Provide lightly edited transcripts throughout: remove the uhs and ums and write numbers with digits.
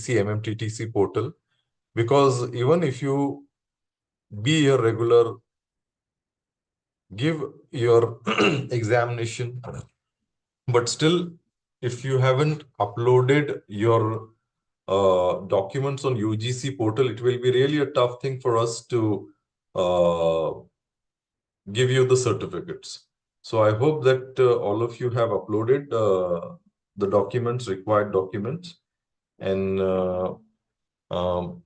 NEP-03 MMTTC portal, because even if you be a regular, give your examination, but still, if you haven't uploaded your documents on UGC portal, it will be really a tough thing for us to uh, give you the certificates. So I hope that all of you have uploaded the documents, required documents. And um,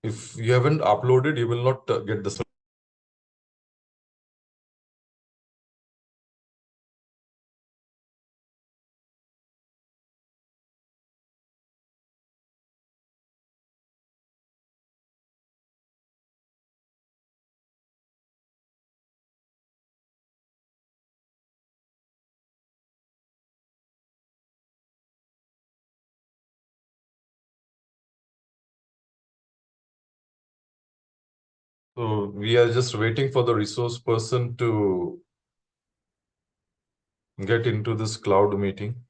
if you haven't uploaded, you will not get the certificate. So we are just waiting for the resource person to get into this cloud meeting.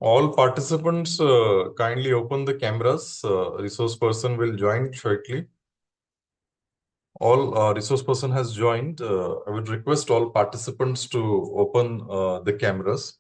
All participants kindly open the cameras. Resource person will join shortly. All resource person has joined. I would request all participants to open the cameras.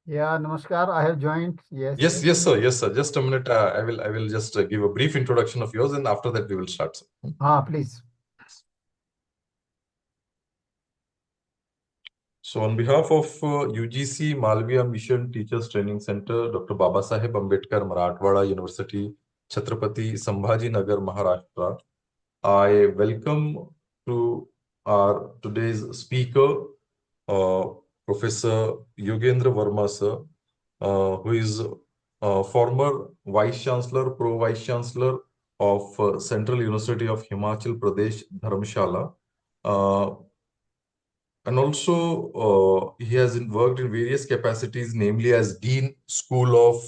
Yeah, Namaskar. I have joined. Yes. Yes, sir. Yes, sir. Just a minute. I will just give a brief introduction of yours, and after that we will start, sir. Please. So, on behalf of UGC Malviya Mission Teachers Training Center, Dr. Baba Saheb Ambedkar, Marathwada University, Chhatrapati Sambhaji Nagar, Maharashtra, I welcome to our today's speaker, uh, Professor Yoginder Verma, sir, who is former Vice Chancellor, Pro Vice Chancellor of Central University of Himachal Pradesh, Dharamshala. And also, he has worked in various capacities, namely as Dean, School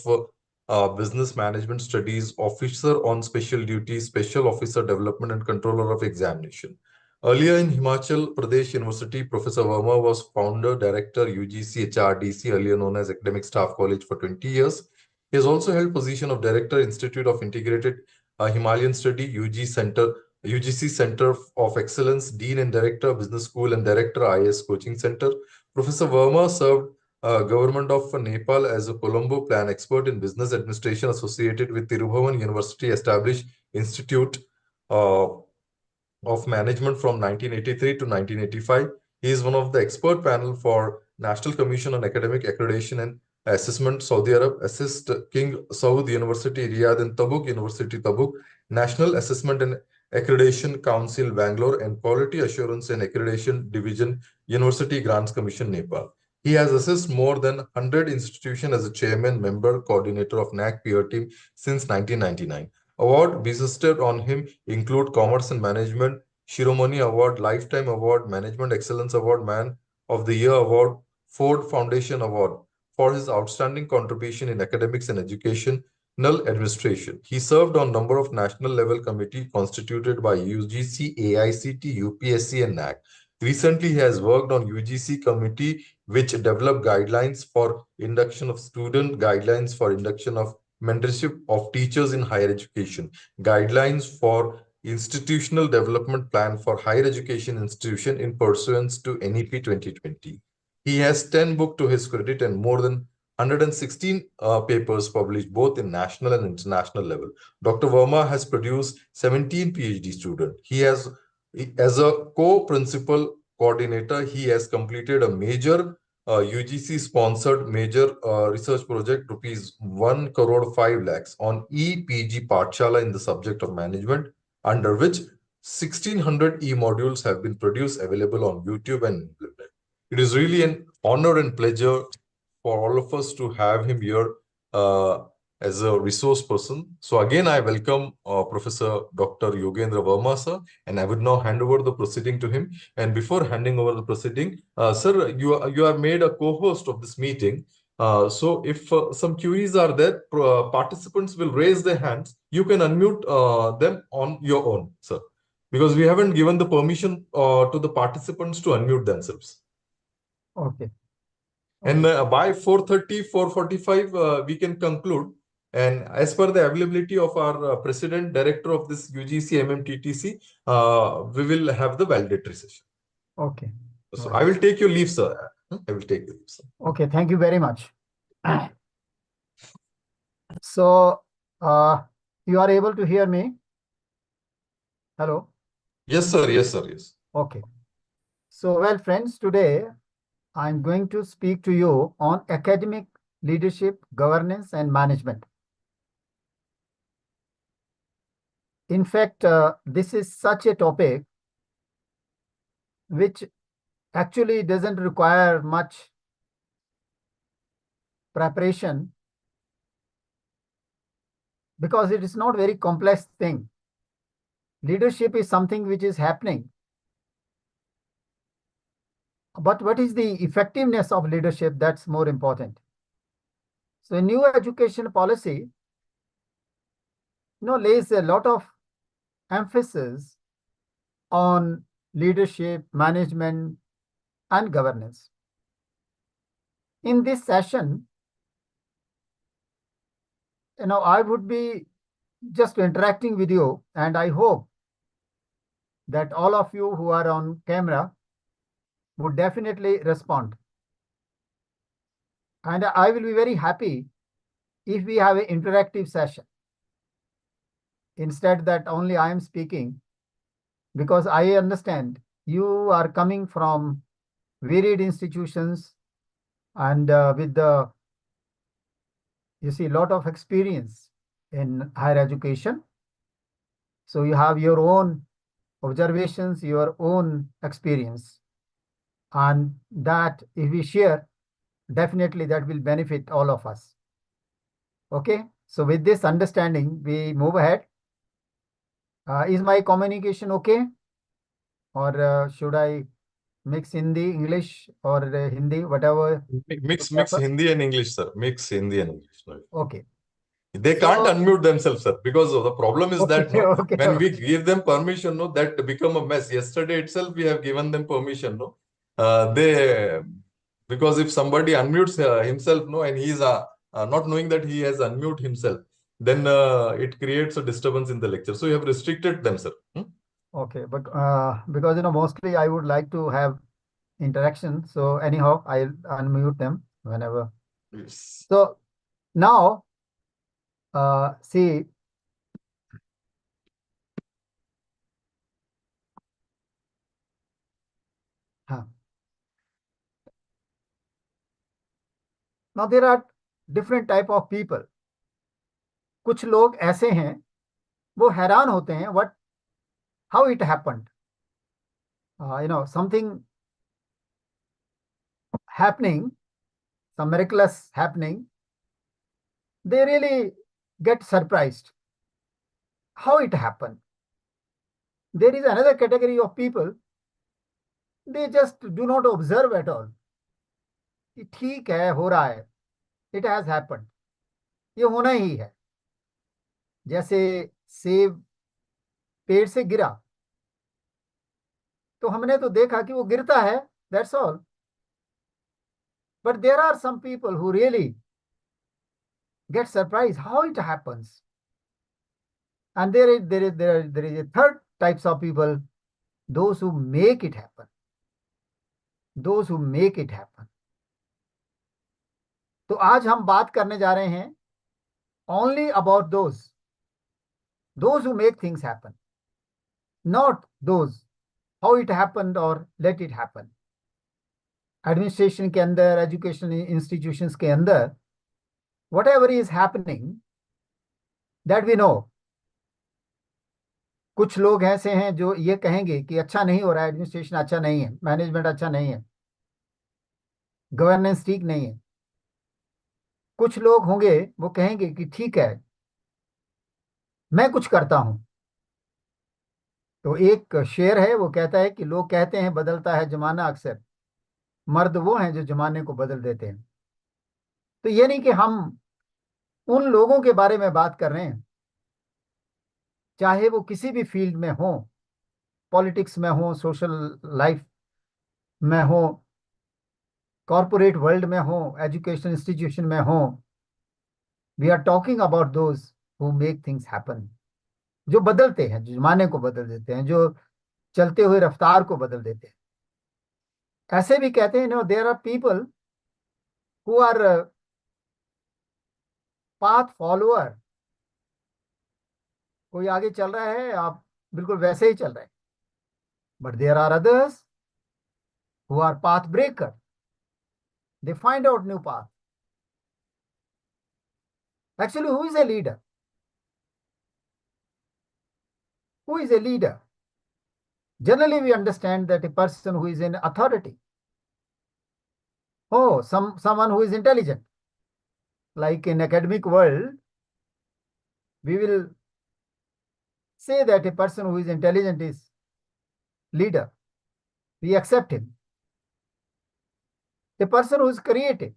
of Business Management Studies, Officer on Special Duty, Special Officer Development, and Controller of Examination. Earlier in Himachal Pradesh University, Professor Verma was founder, director, UGC HRDC, earlier known as Academic Staff College, for 20 years. He has also held position of Director, Institute of Integrated Himalayan Study, UGC Center of Excellence, Dean and Director, Business School, and Director, IS Coaching Center. Professor Verma served Government of Nepal as a Colombo Plan Expert in Business Administration associated with Tirubhavan University established Institute uh, of Management from 1983 to 1985. He is one of the expert panel for National Commission on Academic Accreditation and Assessment, Saudi Arab, Assist King Saud University, Riyadh, and Tabuk University, Tabuk, National Assessment and Accreditation Council, Bangalore, and Quality Assurance and Accreditation Division, University Grants Commission, Nepal. He has assessed more than 100 institutions as a chairman, member, coordinator of NAC peer team since 1999. Award bestowed on him include Commerce and Management, Shiromani Award, Lifetime Award, Management Excellence Award, Man of the Year Award, Ford Foundation Award for his outstanding contribution in academics and educational administration. He served on number of national level committee constituted by UGC, AICT, UPSC, and NAC. Recently, he has worked on UGC committee which developed guidelines for induction of student, guidelines for induction of mentorship of teachers in higher education, guidelines for institutional development plan for higher education institution in pursuance to NEP 2020. He has 10 books to his credit and more than 116 papers published both in national and international level. Dr. Verma has produced 17 PhD students. He has, as a co-principal coordinator, he has completed a major UGC sponsored major research project, rupees 1 crore 5 lakhs on EPG Pathshala in the subject of management, under which 1600 e-modules have been produced available on YouTube and internet. It is really an honor and pleasure for all of us to have him here as a resource person. So again, I welcome Professor Dr. Yogendra Verma, sir, and I would now hand over the proceeding to him. And before handing over the proceeding, sir, you are made a co-host of this meeting. So if some queries are there, participants will raise their hands. You can unmute them on your own, sir, because we haven't given the permission to the participants to unmute themselves. Okay. And by 4:30, 4:45, we can conclude. And as per the availability of our president, director of this UGC MMTTC, we will have the validatory session. Okay. So I will take your leave, sir. I will take your leave, sir. Okay. Thank you very much. So, you are able to hear me? Hello? Yes, sir. Yes, sir. Yes. Okay. So, well, friends, today I'm going to speak to you on academic leadership, governance, and management. In fact, this is such a topic which actually doesn't require much preparation because it is not very complex thing. Leadership is something which is happening. But what is the effectiveness of leadership? That's more important. So, new education policy lays a lot of emphasis on leadership, management, and governance. In this session, I would be just interacting with you, and I hope that all of you who are on camera would definitely respond. And I will be very happy if we have an interactive session instead that only I am speaking, because I understand you are coming from varied institutions and with the, you see, lot of experience in higher education. So you have your own observations, your own experience, and that if we share, definitely that will benefit all of us. Okay, so with this understanding, we move ahead. Is my communication okay? Or should I mix Hindi, English, or Hindi, whatever you Mix prefer? Hindi and English, sir. Mix Hindi and English. No. Okay. They can't So, unmute themselves, sir, because the problem is okay, that no, okay, when we okay. give them permission, no, that become a mess. Yesterday itself, we have given them permission, no, they because if somebody unmutes himself, no, and he's not knowing that he has unmute himself, then it creates a disturbance in the lecture. So you have restricted them, sir. Hmm? Okay, but because mostly I would like to have interaction. So anyhow, I'll unmute them whenever. Yes. So now, see, huh. Now there are different type of people. कुछ लोग ऐसे हैं, वो हैरान होते हैं, what, how it happened. Something happening, some miraculous happening, they really get surprised. How it happened. There is another category of people, they just do not observe at all. कि ठीक है, हो रहा है, it has happened, ये होना ही है. जैसे सेब पेड़ से गिरा, तो हमने तो देखा कि वो गिरता है, that's all. But there are some people who really get surprised how it happens. And there is a third types of people, those who make it happen. Those who make it happen. तो आज हम बात करने जा रहे हैं only about those who make things happen, not those how it happened or let it happen. Administration के अंदर, एजुकेशन इंस्टीट्यूशंस के अंदर, whatever is happening, that we know. कुछ लोग ऐसे हैं जो ये कहेंगे कि अच्छा नहीं हो रहा है, एडमिनिस्ट्रेशन अच्छा नहीं है, मैनेजमेंट अच्छा नहीं है, गवर्नेंस ठीक नहीं है. कुछ लोग होंगे वो कहेंगे कि ठीक है, मैं कुछ करता हूं. तो एक शेर है, वो कहता है कि लोग कहते हैं बदलता है जमाना अक्सर, मर्द वो हैं जो जमाने को बदल देते हैं. तो ये नहीं कि हम उन लोगों के बारे में बात कर रहे हैं, चाहे वो किसी भी फील्ड में हो, पॉलिटिक्स में हो, सोशल लाइफ में हो, कॉरपोरेट वर्ल्ड में हो, एजुकेशन इंस्टीट्यूशन में हो. We are talking about those who make things happen, जो बदलते हैं, जो जमाने को बदल देते हैं, जो चलते हुए रफ्तार को बदल देते हैं. ऐसे भी कहते हैं, there are people who are path follower. कोई आगे चल रहा है, आप बिल्कुल वैसे ही चल रहे हैं. But there are others who are path breaker. They find out new path. Actually, who is a leader? Who is a leader? Generally, we understand that a person who is in authority. Oh, someone who is intelligent. Like in academic world, we will say that a person who is intelligent is leader. We accept him. A person who is creative.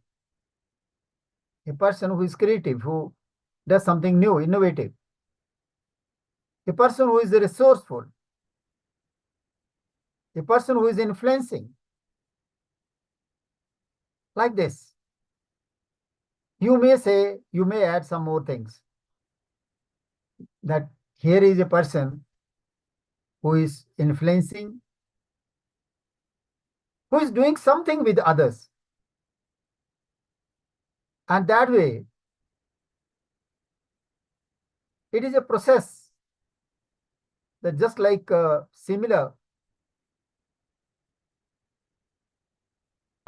A person who is creative, who does something new, innovative. a person who is resourceful, a person who is influencing, like this. You may say, you may add some more things, that here is a person who is influencing, who is doing something with others. And that way, it is a process that just like similar,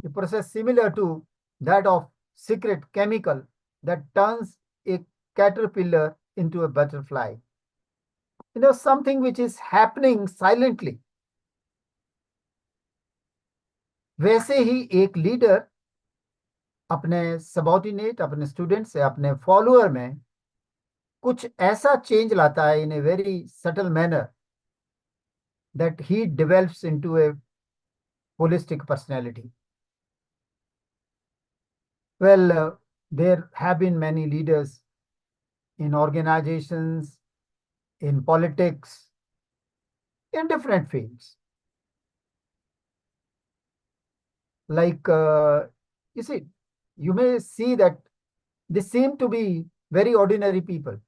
a process similar to that of secret chemical that turns a caterpillar into a butterfly. Something which is happening silently. वैसे ही एक leader अपने subordinate, अपने student से, अपने follower में कुछ ऐसा change लाता है in a very subtle manner that he develops into a holistic personality. Well, there have been many leaders in organizations, in politics, in different fields. Like, you see, you may see that they seem to be very ordinary people.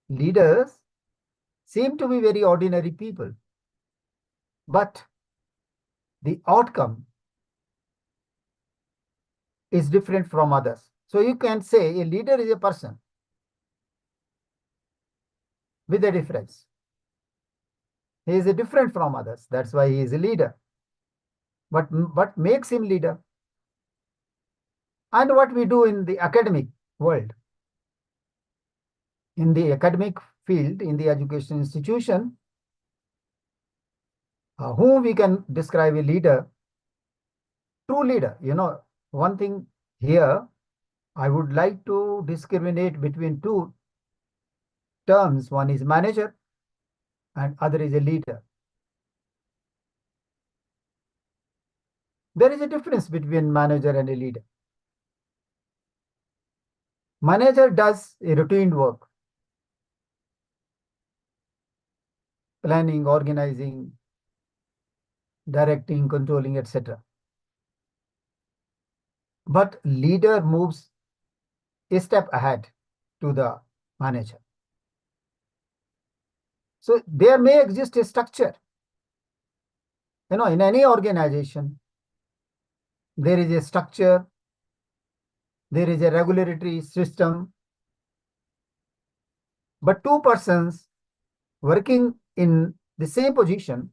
Leaders seem to be very ordinary people, but the outcome is different from others. So you can say a leader is a person with a difference. He is different from others. That's why he is a leader. But what makes him leader? And what we do in the academic world, in the academic field, in the education institution, whom we can describe a leader, true leader. One thing here, I would like to discriminate between two terms. One is manager and other is a leader. There is a difference between manager and a leader. Manager does a routine work, planning, organizing, directing, controlling, etc. But leader moves a step ahead to the manager. So there may exist a structure. In any organization, there is a structure, there is a regulatory system, but two persons working in the same position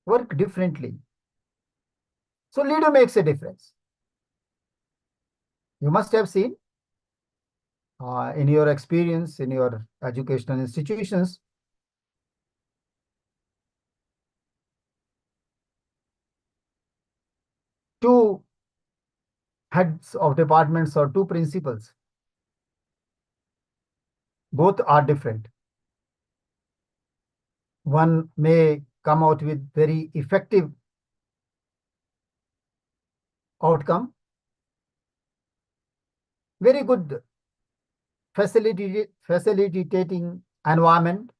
work differently. So leader makes a difference. You must have seen in your experience in your educational institutions, two heads of departments or two principals, both are different. One may come out with very effective outcome, very good facilitating environment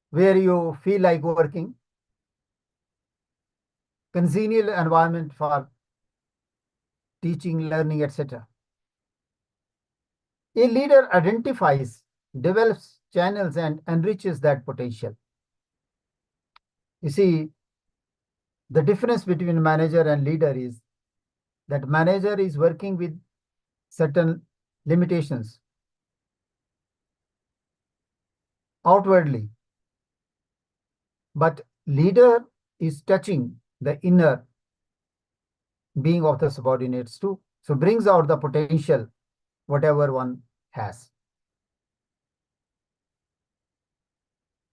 where you feel like working, congenial environment for teaching, learning, etc. A leader identifies, develops channels and enriches that potential. You see, the difference between manager and leader is that manager is working with certain limitations outwardly, but leader is touching the inner being of the subordinates too. So brings out the potential, whatever one has.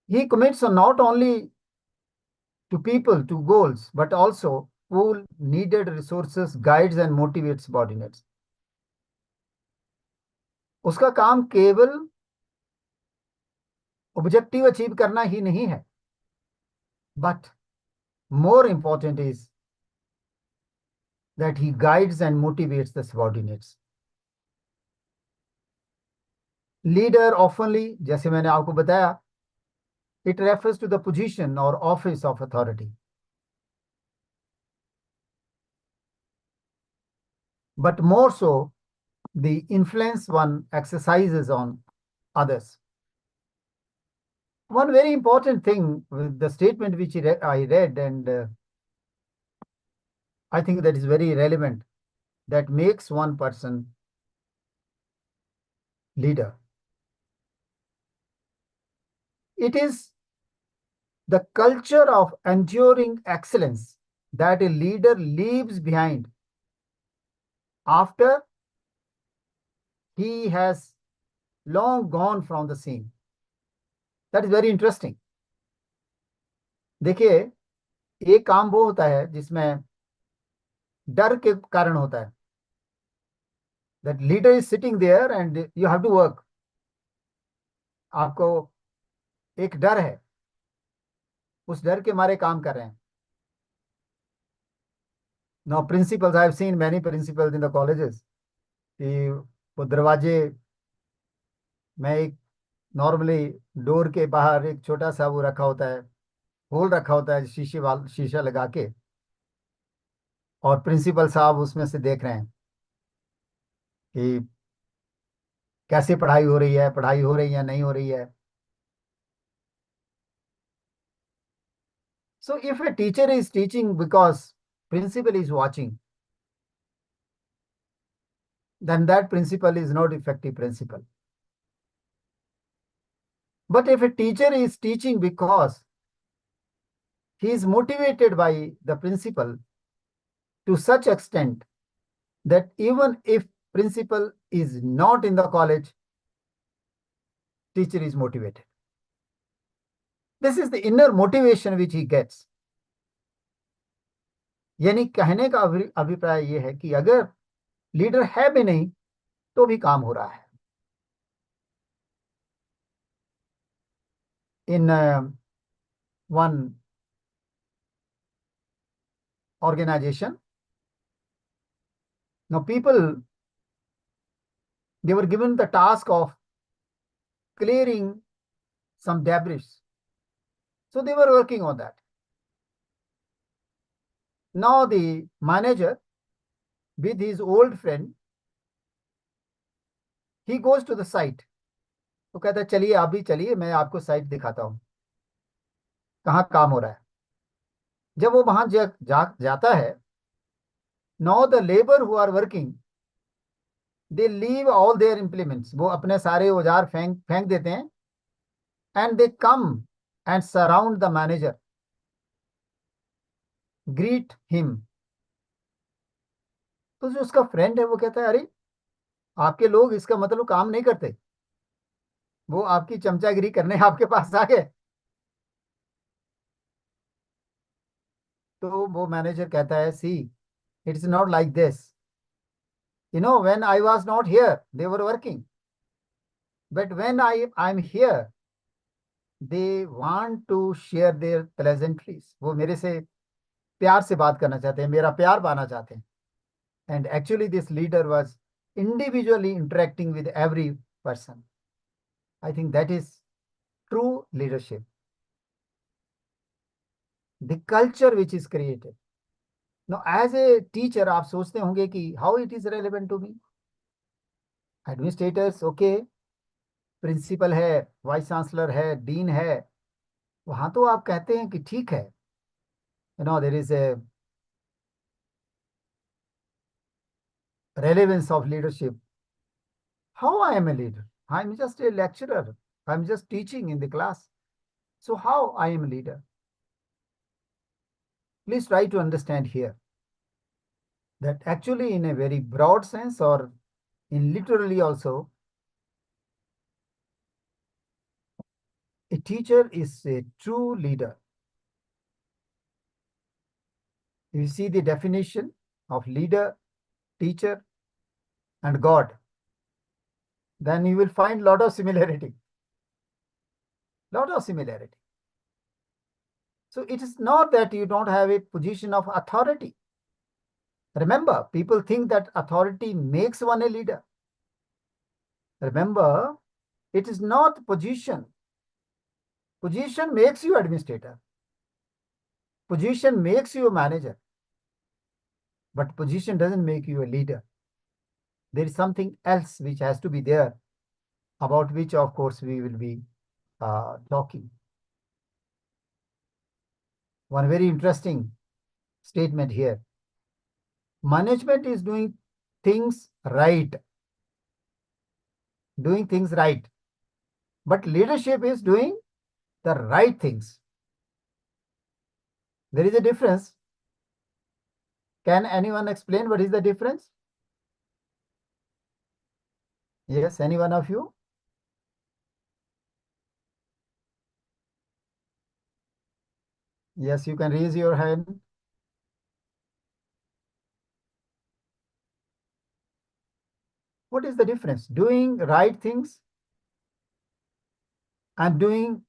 He commits not only to people, to goals, but also pool needed resources, guides and motivates subordinates. उसका काम केवल objective achieve करना ही नहीं है, but more important is that he guides and motivates the subordinates. Leader oftenly, जैसे मैंने आपको बताया, it refers to the position और office of authority, but more so the influence one exercises on others. One very important thing with the statement which I read, and I think that is very relevant, that makes one person leader. It is the culture of enduring excellence that a leader leaves behind after he has long gone from the scene. That is very interesting. देखिए, एक काम वो होता है जिसमें डर के कारण होता है, that leader is sitting there and you have to work. आपको एक डर है, उस डर के मारे काम कर रहे हैं. Now principals, I have seen many principals in the colleges कि वो दरवाजे में एक नॉर्मली डोर के बाहर एक छोटा सा वो रखा होता है, होल रखा होता है शीशा लगा के, और प्रिंसिपल साहब उसमें से देख रहे हैं कि कैसे पढ़ाई हो रही है नहीं हो रही है. So if a teacher is teaching because principal is watching, then that principal is not effective principal. But if a teacher is teaching because he is motivated by the principal to such extent that even if principal is not in the college, teacher is motivated. This is the inner motivation which he gets. यानी कहने का अभिप्राय यह है कि अगर leader है भी नहीं तो भी काम हो रहा है. In one organization, now people, they were given the task of clearing some debris, so they were working on that. Now the manager, with his old friend, he goes to the site. तो कहता है चलिए आप भी चलिए, मैं आपको site दिखाता हूँ कहाँ काम हो रहा है. जब वो वहां जाता है, now the labor who are working, they leave all their implements, वो अपने सारे औजार फेंक फेंक देते हैं, and they come and surround the manager, greet him. तो जो उसका फ्रेंड है वो कहता है अरे आपके लोग इसका मतलब काम नहीं करते, वो आपकी चमचागिरी करने आपके पास आ गए. तो वो मैनेजर कहता है see, it's not like this, when I was not here they were working, but when I am here they want to share their pleasantries. वो मेरे से प्यार से बात करना चाहते हैं, मेरा प्यार पाना चाहते हैं. And actually this leader was individually interacting with every person. I think that is true leadership. The culture which is created. Now, as a teacher, आप सोचते होंगे कि how it is relevant to me. Administrators, okay, principal है, vice chancellor है, dean है, वहां तो आप कहते हैं कि ठीक है, there is a relevance of leadership. How I am a leader? I am just a lecturer. I am just teaching in the class. So how I am a leader? Please try to understand here that actually in a very broad sense or in literally also, a teacher is a true leader. If you see the definition of leader, teacher, and God, then you will find lot of similarity. Lot of similarity. So it is not that you don't have a position of authority. Remember, people think that authority makes one a leader. Remember, It is not position. Position makes you administrator. Position makes you a manager. But position doesn't make you a leader. There is something else which has to be there, about which, of course, we will be talking. One very interesting statement here. Management is doing things right. Doing things right. But leadership is doing the right things. There is a difference. Can anyone explain what is the difference? Yes, any one of you? Yes, you can raise your hand. What is the difference? Doing right things and doing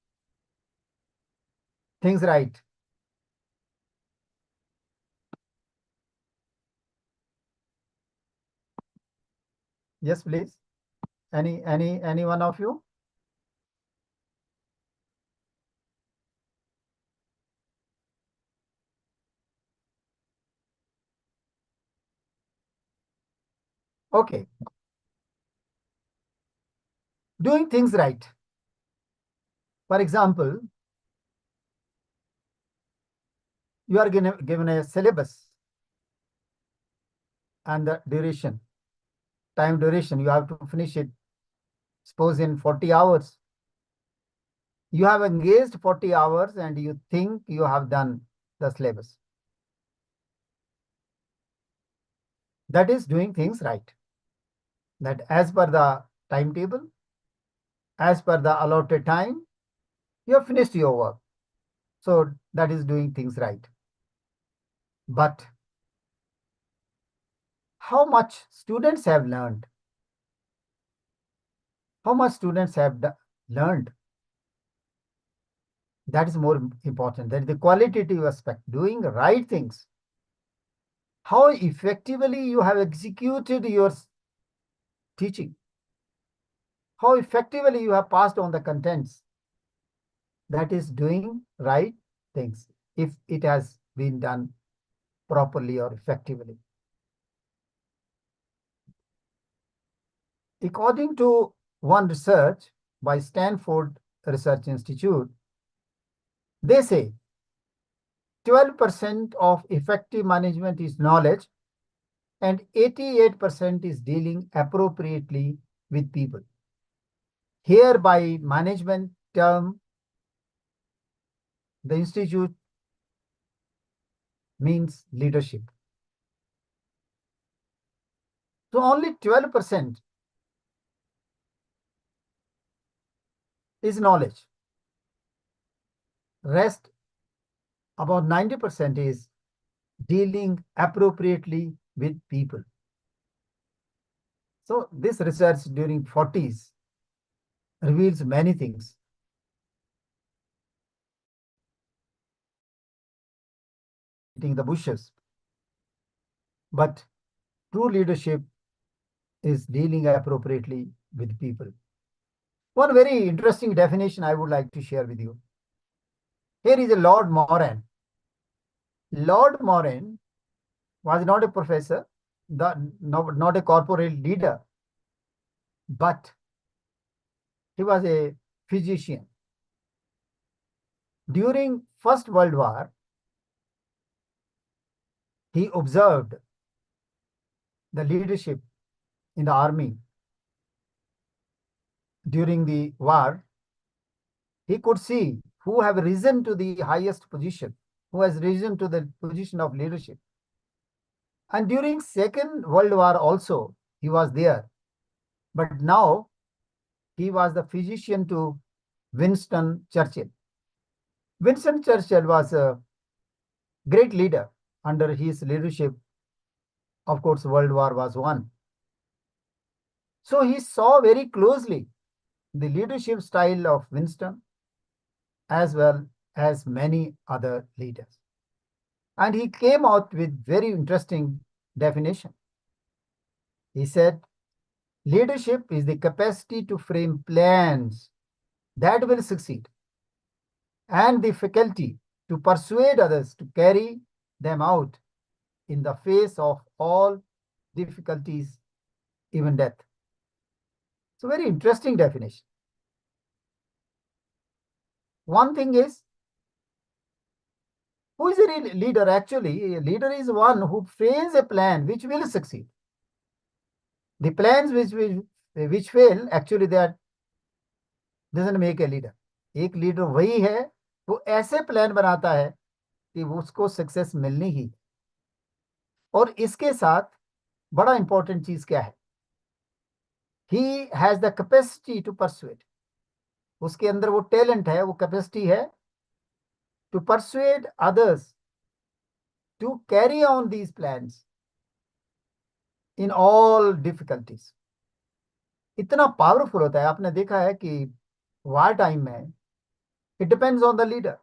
things right. Yes, please. Any one of you? Okay. Doing things right. For example, you are given a syllabus and the duration, time duration. You have to finish it, suppose in 40 hours. You have engaged 40 hours and you think you have done the syllabus. That is doing things right. That as per the timetable, as per the allotted time, you have finished your work. So that is doing things right. But how much students have learned? How much students have learned? That is more important. That is the qualitative aspect, doing right things. How effectively you have executed your teaching. How effectively you have passed on the contents. That is doing right things, if it has been done properly or effectively. According to one research by Stanford Research Institute, they say 12% of effective management is knowledge and 88% is dealing appropriately with people. Here by management term, the institute means leadership. So only 12% is knowledge. Rest, about 90% is dealing appropriately with people. So this research during 40s reveals many things. Beating the bushes. But true leadership is dealing appropriately with people. One very interesting definition I would like to share with you. Here is a Lord Moran. Lord Moran was not a professor, not a corporate leader, but he was a physician. During First World War, he observed the leadership in the army. During the war, he could see who have risen to the highest position, who has risen to the position of leadership. And during Second World War also, he was there. But now, he was the physician to Winston Churchill. Winston Churchill was a great leader. Under his leadership, of course, World War was won. So he saw very closely the leadership style of Winston as well as many other leaders. And he came out with very interesting definition. He said, Leadership is the capacity to frame plans that will succeed and the faculty to persuade others to carry them out in the face of all difficulties, even death. It's a very interesting definition. One thing is, who is a real leader? Actually, a leader is one who frames a plan which will succeed. The plans which fail, actually that doesn't make a leader. एक leader वही है वो ऐसे plan बनाता है कि उसको success मिलनी ही। और इसके साथ बड़ा इंपॉर्टेंट चीज क्या है, he has the capacity to persuade. उसके अंदर वो टैलेंट है, वो कैपेसिटी है to persuade others to carry on these plans in all difficulties. इतना पावरफुल होता है। आपने देखा है कि वार टाइम में it depends on the leader,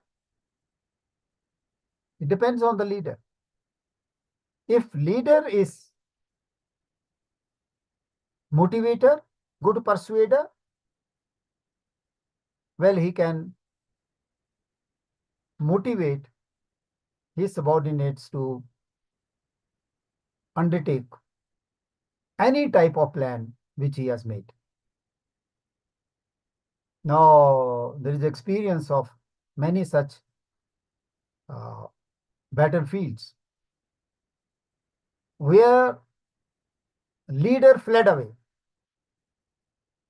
it depends on the leader. If leader is motivator, good persuader, well, he can motivate his subordinates to undertake any type of plan which he has made. Now, there is experience of many such uh, battlefields where leader fled away.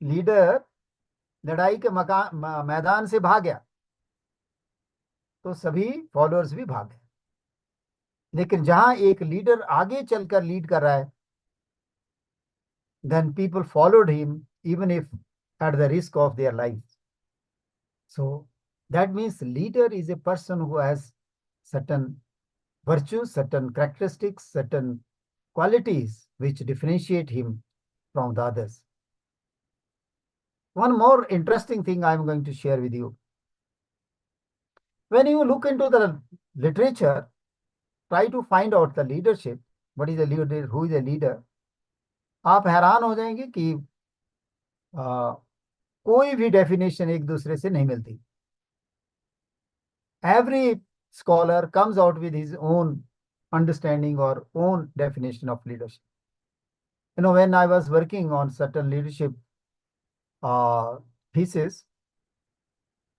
Leader लड़ाई के मैदान से भाग गया तो सभी followers भी भाग गए। लेकिन जहां एक लीडर आगे चलकर लीड कर रहा है, then people followed him even if at the risk of their lives. So that means leader is a person who has certain virtues, certain characteristics, certain qualities which differentiate him from the others. One more interesting thing I'm going to share with you. When you look into the literature, try to find out the leadership. What is a leader? Who is a leader? आप हैरान हो जाएंगे कि कोई भी definition एक दूसरे से नहीं मिलती। Every scholar comes out with his own understanding or own definition of leadership. You know, when I was working on certain leadership thesis,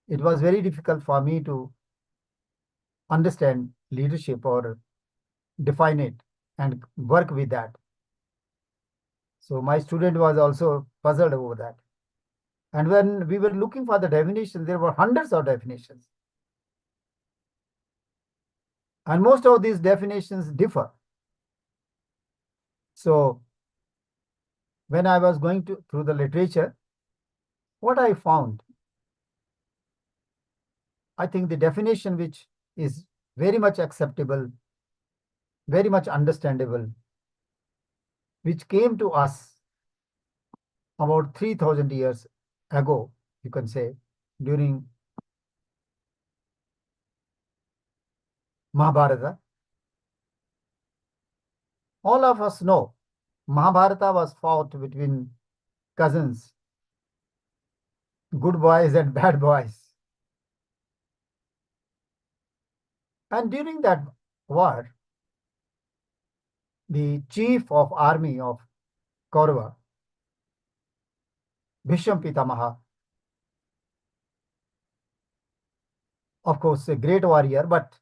it was very difficult for me to understand leadership or define it and work with that. So my student was also puzzled over that. And when we were looking for the definition, there were hundreds of definitions. And most of these definitions differ. So when I was going through the literature, what I found, I think the definition which is very much acceptable, very much understandable, which came to us about 3,000 years ago, you can say, during Mahabharata. All of us know Mahabharata was fought between cousins, good boys and bad boys. And during that war, the chief of army of Kaurava, Bhisham Pitamaha, of course, a great warrior, but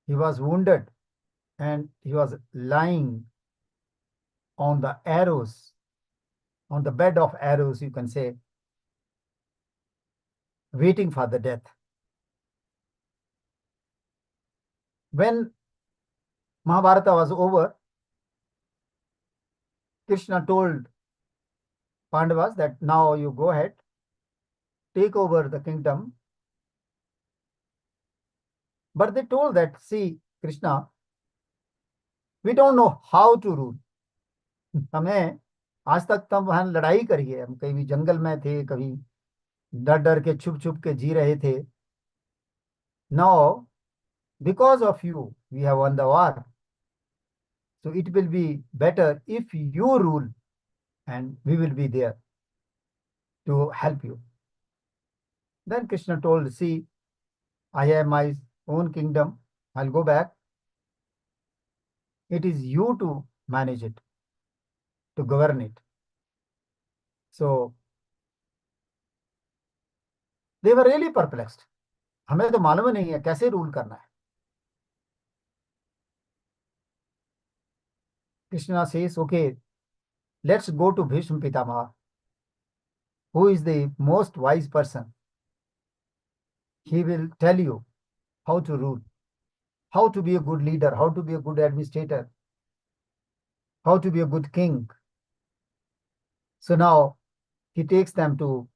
he was wounded and he was lying on the arrows, on the bed of arrows, you can say, waiting for the death. When Mahabharata was over, Krishna told Pandavas that now you go ahead, take over the kingdom. But they told that, see, Krishna, we don't know how to rule. हमें आज तक तो वहां लड़ाई करी है, हम कभी जंगल में थे, कभी डर डर के छुप छुप के जी रहे थे. Now, because of you, we have won the war. So it will be better if you rule and we will be there to help you. Then Krishna told, see, I have my own kingdom. I'll go back. It is you to manage it, to govern it. So they were really perplexed. हमें तो मालूम ही नहीं है कैसे rule करना है. Krishna says, okay, let's go to Bhishma Pitamaha, who is the most wise person. He will tell you how to rule, how to be a good leader, how to be a good administrator, how to be a good king. So now he takes them to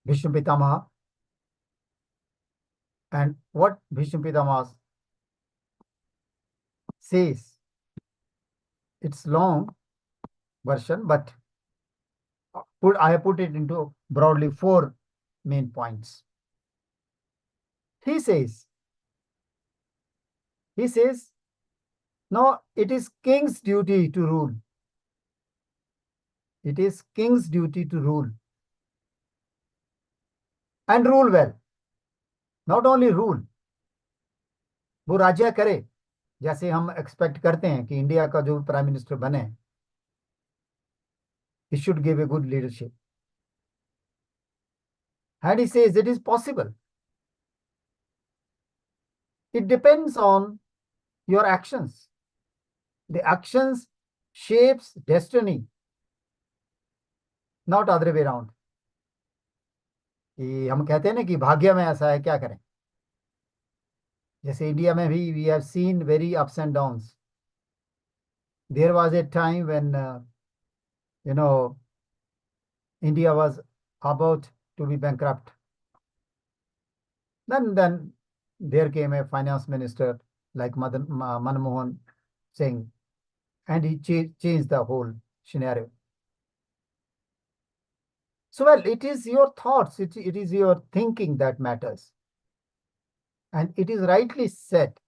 Bhishma Pitamaha. And what Bhishma Pitamaha says, it's long version, but I have put it into broadly 4 main points. He says, no, it is king's duty to rule. It is king's duty to rule. And rule well. Not only rule, वो राज्य करे, जैसे हम expect करते हैं कि India का जो प्राइम मिनिस्टर बने, he should give a good leadership. And he says it is possible. It depends on your actions. The actions shapes destiny, not other way around. कि हम कहते हैं ना कि भाग्य में ऐसा है, क्या करें. जैसे इंडिया में भी we have seen very ups and downs. There was a time when India was about to be bankrupt. Then there came a finance minister like Manmohan Singh, and he changed the whole scenario. So, well, it is your thoughts, it is your thinking that matters. And it is rightly said.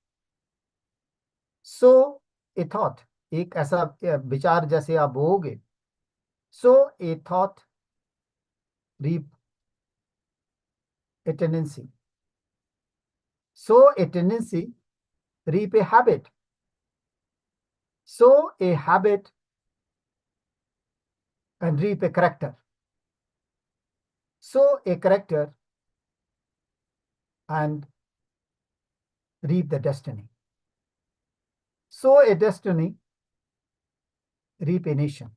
So, a thought, एक ऐसा विचार जैसे आप बोओगे, so a thought reap a tendency. So a tendency reap a habit. So a habit and reap a character. So a character and reap the destiny. So a destiny reap a nation.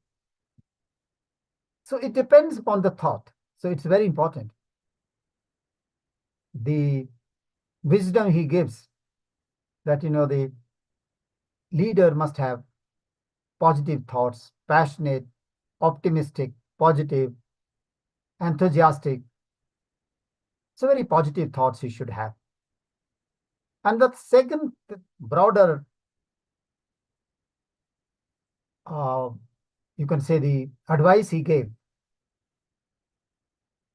So it depends upon the thought. So it's very important. The wisdom he gives that, the leader must have positive thoughts, passionate, optimistic, positive, enthusiastic. So very positive thoughts he should have. And the second broader, you can say the advice he gave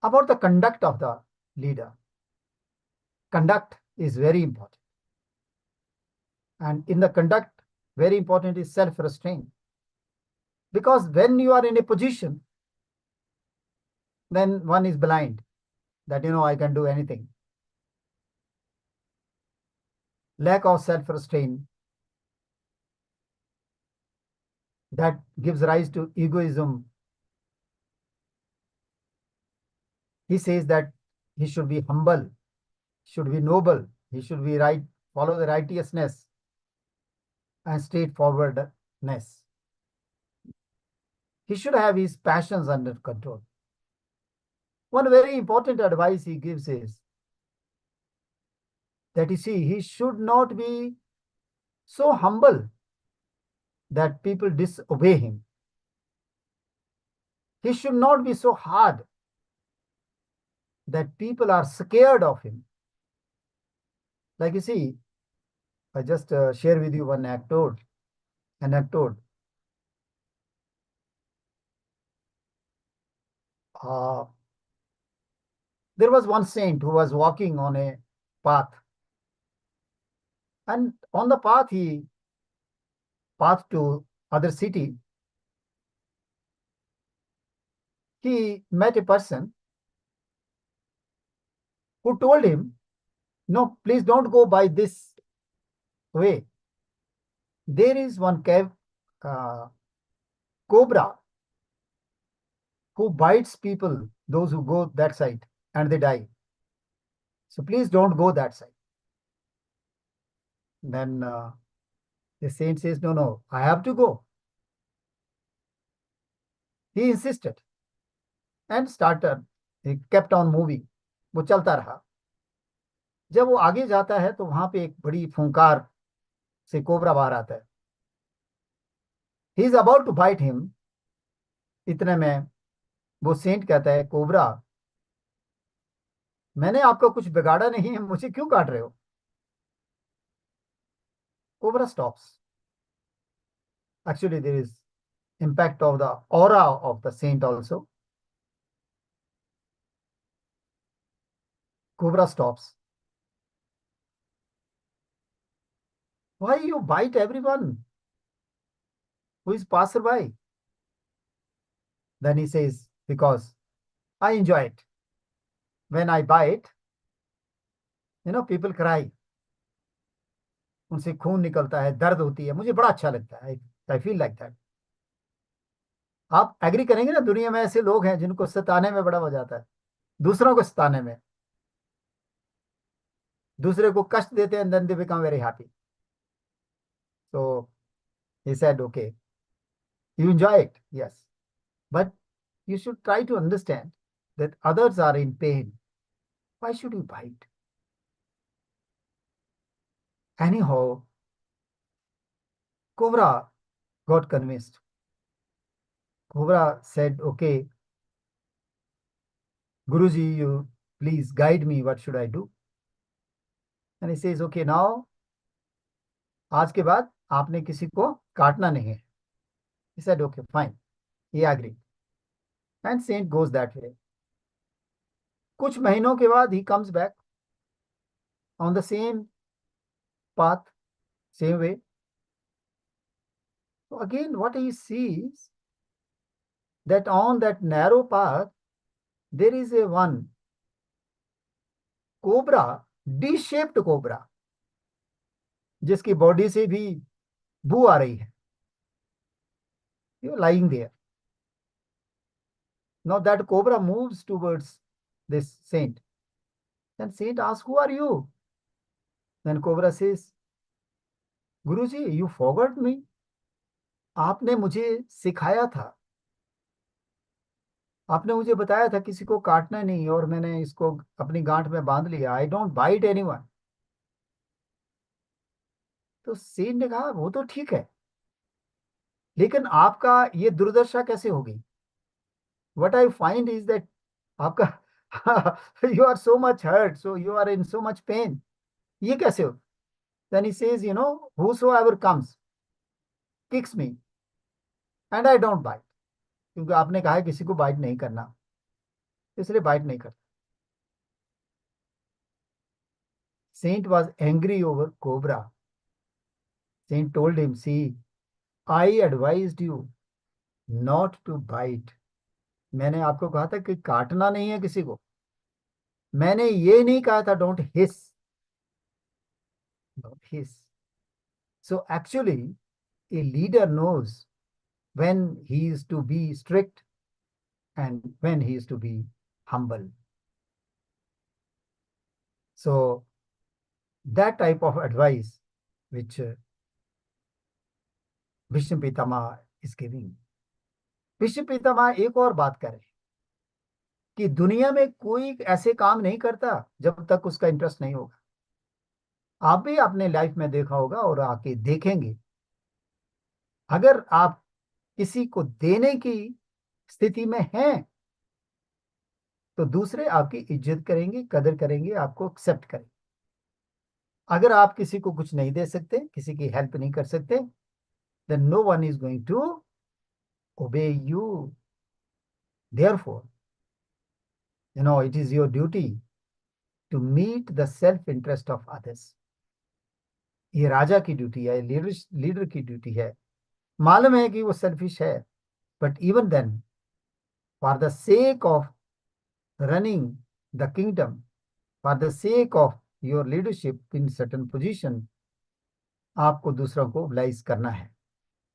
about the conduct of the leader. Conduct is very important. And in the conduct, very important is self-restraint. Because when you are in a position, then one is blind that, I can do anything. Lack of self-restraint, that gives rise to egoism. He says that he should be humble, should be noble, he should be right, follow the righteousness and straightforwardness. He should have his passions under control. One very important advice he gives is that, he should not be so humble that people disobey him. He should not be so hard that people are scared of him. Like I just share with you one anecdote. There was one saint who was walking on a path. And on the path, he passed to other city. he met a person who told him, no, please don't go by this way. There is one cobra who bites people, those who go that side, and they die. So please don't go that side. Then the saint says, no, no, I have to go. He insisted and started, he kept on moving. वो चलता रहा. जब वो आगे जाता है तो वहां पे एक बड़ी फुंकार से कोबरा बाहर आता है. He is about to bite him. इतने में वो सेंट कहता है, कोबरा, मैंने आपका कुछ बिगाड़ा नहीं है, मुझे क्यों काट रहे हो? Cobra stops. Actually, there is impact of the aura of the saint also. Cobra stops. Why you bite everyone who is passerby? Then he says, because I enjoy it. When I bite, people cry. उनसे खून निकलता है, दर्द होती है, मुझे बड़ा अच्छा लगता है. I feel like that. आप एग्री करेंगे ना, दुनिया में ऐसे लोग हैं जिनको सताने में बड़ा मजा आता है, दूसरों को सताने में. दूसरे को कष्ट देते हैं, then they become very happy. So he said, okay, you enjoy it, yes, but you should try to understand that others are in pain. Why should you bite? Anyhow, Cobra got convinced. Cobra said, okay, Guruji, you please guide me. What should I do? And he says, okay, now, आज के बाद आपने किसी को काटना नहीं है. He said, okay, fine. He agreed. And Saint goes that way. कुछ महीनों के बाद he comes back on the same path, same way. So again, what he sees, that on that narrow path, there is a one cobra, D-shaped cobra, जिसकी body से भी बू आ रही है. Lying there. Now that cobra moves towards this saint. Then saint asks, who are you? Then cobra says, Guruji, you forgot me. आपने मुझे सिखाया था, आपने मुझे बताया था किसी को काटना नहीं, और मैंने इसको अपनी गांठ में बांध लिया. I don't bite anyone. तो सेठ ने कहा, वो तो ठीक है, लेकिन आपका ये दुर्दशा कैसे होगी? What I find is that आपका you are so much hurt, so you are in so much pain. ये कैसे हो? Then he says, whosoever comes kicks me and I don't bite. क्योंकि आपने कहा है किसी को बाइट नहीं करना, इसलिए बाइट नहीं करता. Saint was angry over cobra. Saint told him, see, I advised you not to bite. मैंने आपको कहा था कि काटना नहीं है किसी को. मैंने ये नहीं कहा था don't hiss. Don't hiss. So actually, a leader knows when he is to be strict and when he is to be humble. So that type of advice which Bhishma Pitama is giving. Bhishma Pitama एक और बात करें कि दुनिया में कोई ऐसे काम नहीं करता जब तक उसका इंटरेस्ट नहीं होगा. आप भी अपने लाइफ में देखा होगा और आके देखेंगे, अगर आप किसी को देने की स्थिति में हैं तो दूसरे आपकी इज्जत करेंगे, कदर करेंगे, आपको एक्सेप्ट करेंगे. अगर आप किसी को कुछ नहीं दे सकते, किसी की हेल्प नहीं कर सकते, then no one is going to obey you. Therefore, it is your duty to meet the self-interest of others. ये राजा की ड्यूटी है, लीडर की ड्यूटी है. मालूम है कि वो सेल्फिश है, but even then for the sake of running the kingdom, for the sake of your leadership in certain position, आपको दूसरों को oblige करना है.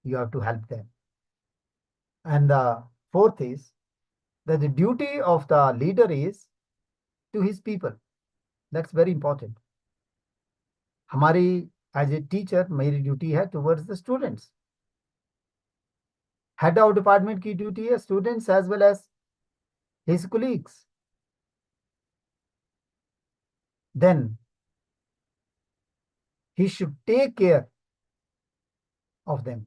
You have to help them. And the fourth is that the duty of the leader is to his people. That's very important. हमारी as a teacher मेरी duty है towards the students. Head of department की duty है students as well as his colleagues. Then he should take care of them.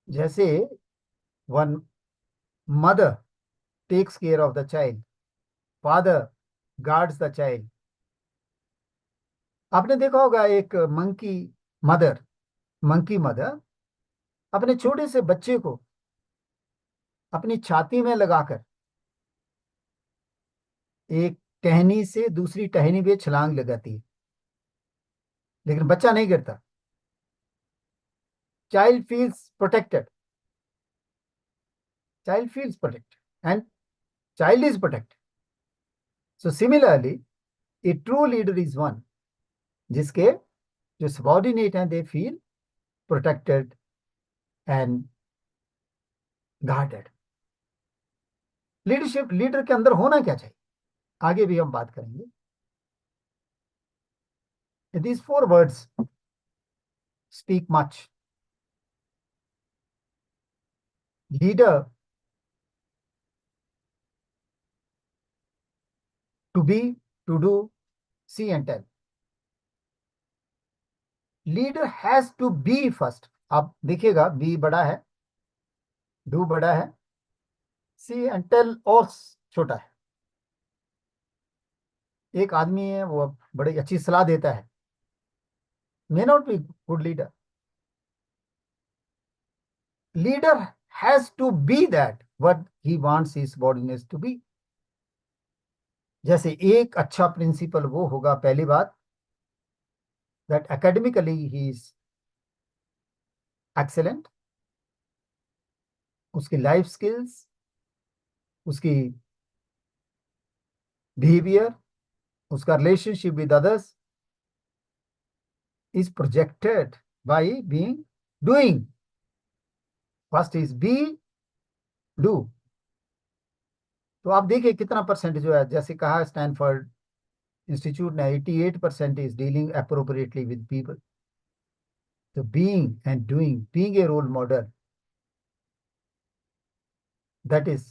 जैसे one mother takes care of the child, father guards the child. आपने देखा होगा एक monkey mother अपने छोटे से बच्चे को अपनी छाती में लगाकर एक टहनी से दूसरी टहनी पे छलांग लगाती है, लेकिन बच्चा नहीं गिरता. Child feels protected, child feels protected and child is protected. So similarly, a true leader is one जिसके जो subordinate हैं they feel protected and guarded. Leadership leader के अंदर होना क्या चाहिए, आगे भी हम बात करेंगे. These four words speak much. Leader, to be, to do, see and tell. Leader has to be first. आप देखिएगा बी बड़ा है, डू बड़ा है, सी एंड टेल और छोटा है. एक आदमी है वो बड़ी अच्छी सलाह देता है, may not be good leader. Leader has to be that what he wants his subordinates to be. जैसे एक अच्छा प्रिंसिपल वो होगा, पहली बात that academically he is excellent, उसकी लाइफ स्किल्स, उसकी बिहेवियर, उसका relationship with others is projected by being doing. First is be, do. तो आप देखिए कितना परसेंट जो है, जैसे कहा स्टैनफोर्ड इंस्टीट्यूट ने 88% is dealing appropriately with people. So being and doing, being a role model, that is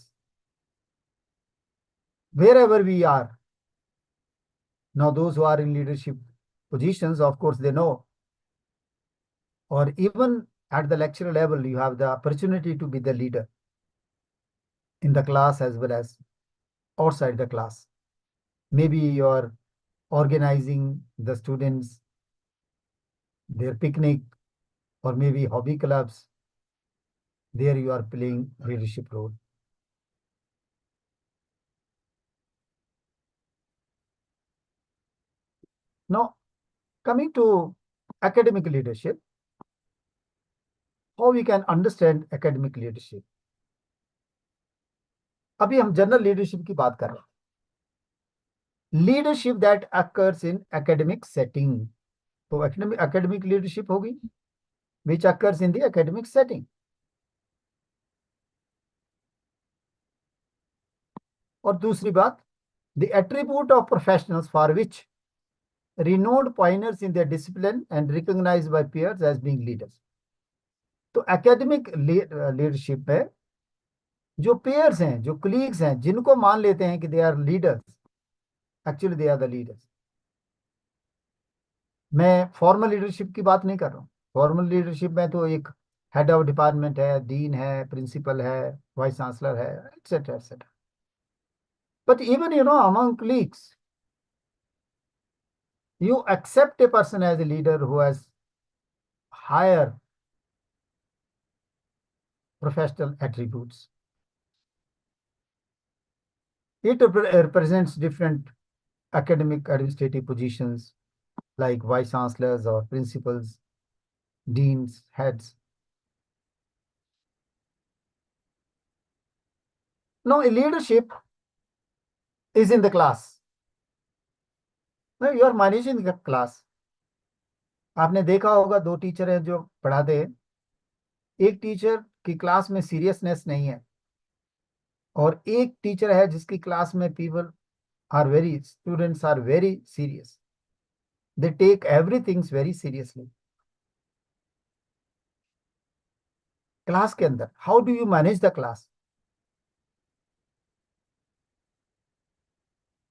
wherever we are. Now those who are in leadership positions, of course they know, or even at the lecturer level you have the opportunity to be the leader in the class as well as outside the class. Maybe you are organizing the students their picnic or maybe hobby clubs. There you are playing leadership role. Now coming to academic leadership, how we can understand academic leadership. अभी हम general leadership की बात कर रहे हैं. Leadership that occurs in academic setting. तो academic leadership होगी which occurs in the academic setting. और दूसरी बात, the attribute of professionals for which renowned pioneers in their discipline and recognized by peers as being leaders. तो academic leadership में जो pairs हैं, जो कलीग्स हैं, जिनको मान लेते हैं कि they are leaders, actually they are the leaders. मैं फॉर्मल लीडरशिप की बात नहीं कर रहा हूँ. फॉर्मल लीडरशिप में तो एक हेड ऑफ डिपार्टमेंट है, डीन है, प्रिंसिपल है, वाइस चांसलर है, etcetera etcetera. But even among colleagues, you accept a person as a leader who has higher professional attributes. It represents different academic administrative positions like vice chancellors or principals, deans, heads. No, leadership is in the class. No, you are managing the class. आपने देखा होगा दो teacher हैं जो पढ़ाते हैं, एक teacher की क्लास में सीरियसनेस नहीं है और एक टीचर है जिसकी क्लास में people are very students are very serious, they take everything very seriously. Class के अंदर how do you manage the class?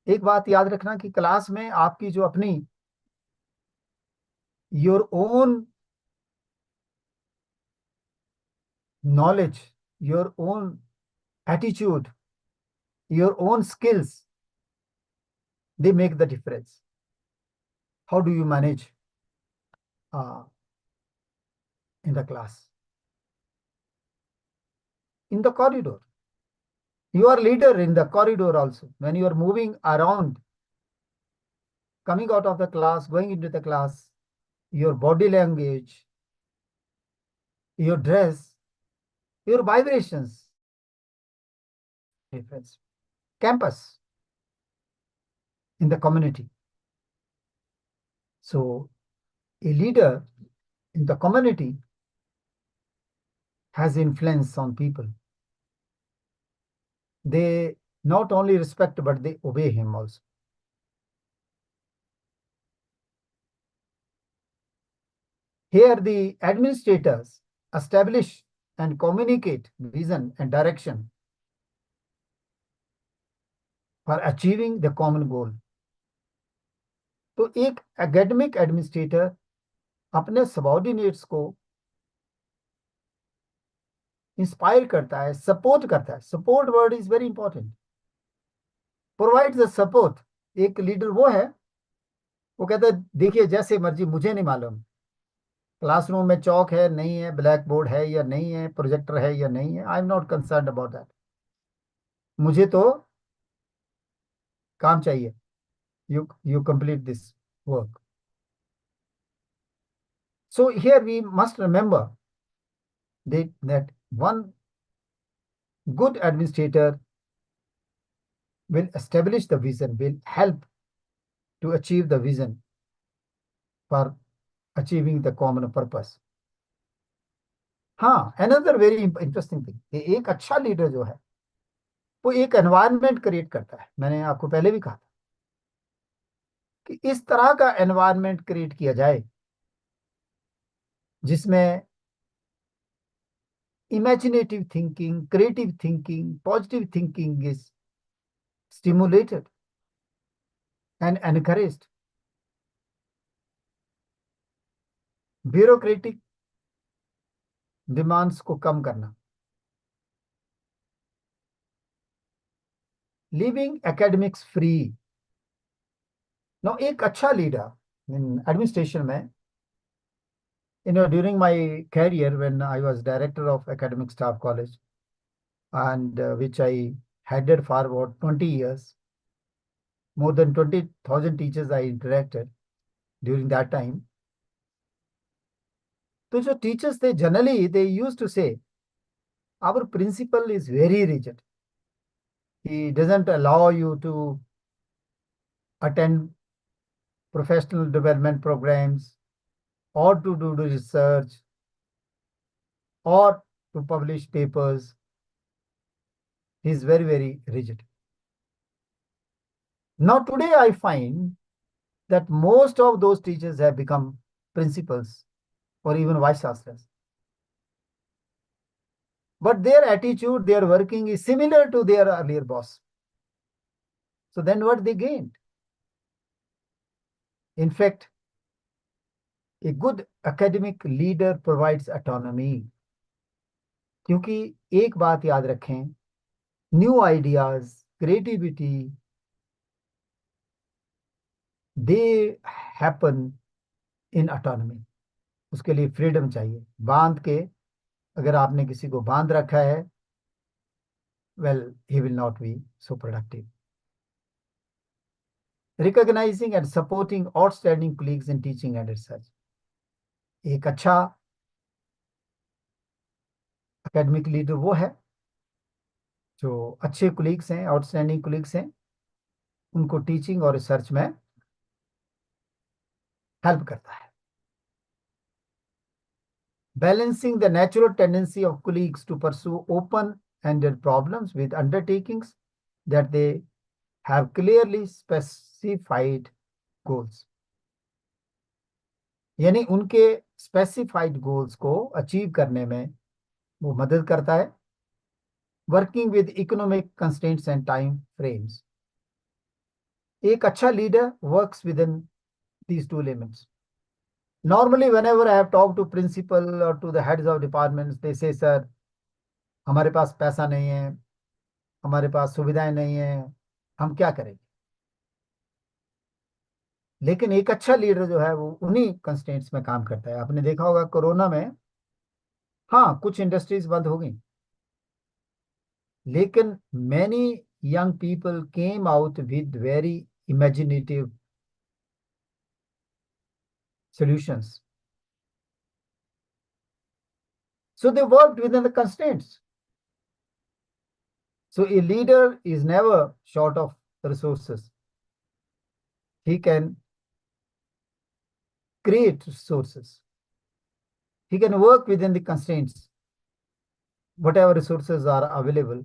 एक बात याद रखना कि क्लास में आपकी जो अपनी your own knowledge, your own attitude, your own skills, they make the difference. How do you manage in the class? In the corridor. You are leader in the corridor also. When you are moving around, coming out of the class, going into the class, your body language, your dress, your vibrations, difference. Campus, in the community. So, a leader in the community has influence on people. They not only respect, but they obey him also. Here, the administrators establish and communicate vision and direction for achieving the common goal. तो एक academic administrator अपने subordinates को inspire करता है, support करता है। Support word is very important. Provide the support. एक leader वो है, वो कहता है देखिए जैसे मर्जी, मुझे नहीं मालूम क्लासरूम में चौक है नहीं है, ब्लैक बोर्ड है या नहीं है, प्रोजेक्टर है या नहीं है, I am not concern about that. मुझे तो काम चाहिए, you complete this work. So here we must remember that one good administrator will establish the vision, will help to achieve the vision for achieving the common purpose. हाँ, another very interesting thing, एक अच्छा leader जो है वो एक environment create करता है। मैंने आपको पहले भी कहा था कि इस तरह का एनवायरनमेंट क्रिएट किया जाए जिसमें imaginative thinking, creative thinking, positive thinking is stimulated and encouraged. Bureaucratic demands को कम करना, लिविंग एकेडमिक्स फ्री। नो, एक अच्छा लीडर इन एडमिनिस्ट्रेशन में, during my career when I was director of academic staff college and which I headed for about 20 years, more than 20,000 teachers I interacted during that time. तो जो teachers थे generally they used to से our principal is very rigid. He doesn't allow you to attend professional development programs or to do the research or to publish papers. He is very, very rigid. Now, today I find that most of those teachers have become principals or even vice chancellors. But their attitude, their working is similar to their earlier boss. So then what they gained? In fact, a good academic leader provides autonomy. क्योंकि एक बात याद रखें, new ideas, creativity, they happen in autonomy. उसके लिए freedom चाहिए। बांध के अगर आपने किसी को बांध रखा है, well he will not be so productive. Recognising and supporting outstanding colleagues in teaching and research. एक अच्छा एकेडमिक लीडर वो है जो अच्छे कुलीग्स हैं, आउटस्टैंडिंग कुलीग्स हैं, उनको टीचिंग और रिसर्च में हेल्प करता है. Balancing the natural tendency of colleagues to pursue open-ended problems with undertakings that they have clearly specified goals. यानी उनके स्पेसिफाइड गोल्स को अचीव करने में वो मदद करता है. Working with economic constraints and time frames. एक अच्छा leader works with in these two elements. Normally, whenever I have talked to principal or to the heads of departments, they say, sir, हमारे पास पैसा नहीं है, हमारे पास सुविधाएं नहीं है, हम क्या करेंगे. लेकिन एक अच्छा लीडर जो है वो उन्हीं कंस्ट्रेंट्स में काम करता है. आपने देखा होगा कोरोना में, हाँ कुछ इंडस्ट्रीज बंद हो गई, लेकिन many young people came out with very imaginative solutions. So they worked within the constraints. So a leader is never short of resources. He can create resources. He can work within the constraints. Whatever resources are available,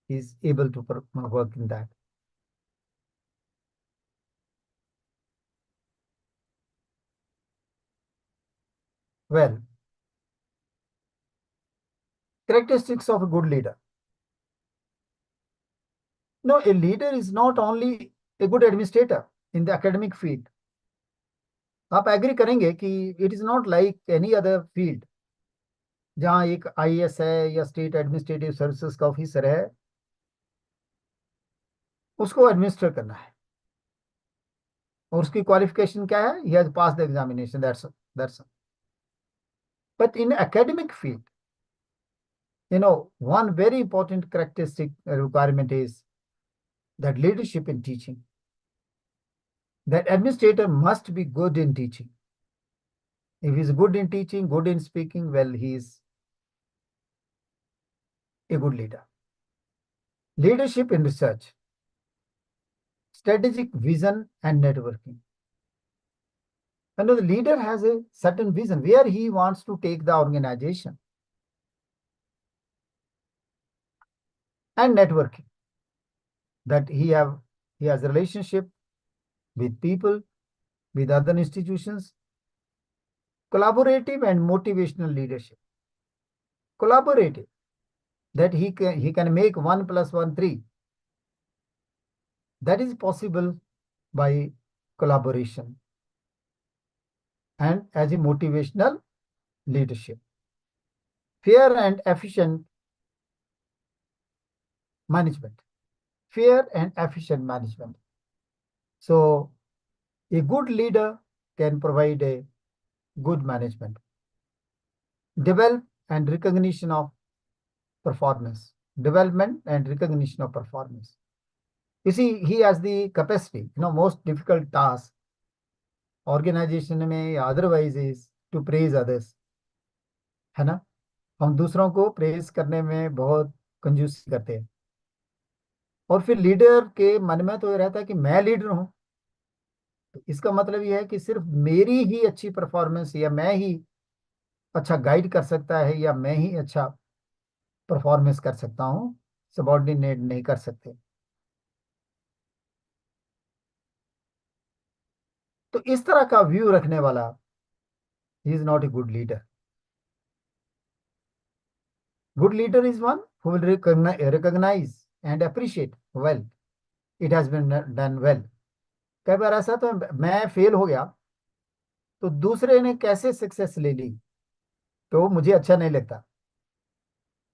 he is able to work in that. Well, characteristics of a good leader. No, a leader is not only a good administrator in the academic field. आप agree करेंगे कि it is not like any other field जहाँ एक IAS है या state administrative services का officer है, उसको एडमिनिस्टर करना है और उसकी क्वालिफिकेशन क्या है, he has pass the examination, that's but in academic field, one very important characteristic requirement is that leadership in teaching. That administrator must be good in teaching. If he's good in teaching, good in speaking, well, he is a good leader. Leadership in research, strategic vision and networking. The leader has a certain vision where he wants to take the organization. And networking, that he has a relationship with people, with other institutions. Collaborative and motivational leadership. Collaborative, that he can make 1 + 1 3. That is possible by collaboration and as a motivational leadership. Fair and efficient management. Fair and efficient management. So a good leader can provide a good management. Develop and recognition of performance. Development and recognition of performance. You see, he has the capacity, most difficult task organization में या otherwise is to praise others, है ना. हम दूसरों को praise करने में बहुत कंजूसी करते हैं और फिर लीडर के मन में तो ये रहता है कि मैं लीडर हूं, तो इसका मतलब यह है कि सिर्फ मेरी ही अच्छी परफॉर्मेंस या मैं ही अच्छा गाइड कर सकता है या मैं ही अच्छा परफॉर्मेंस कर सकता हूं, सबॉर्डिनेट नहीं कर सकते. तो इस तरह का व्यू रखने वाला he is not a good leader. Good leader is one who will recognize and appreciate well. It has been done well. कई बार ऐसा तो मैं फेल हो गया तो दूसरे ने कैसे सक्सेस ले ली तो मुझे अच्छा नहीं लगता,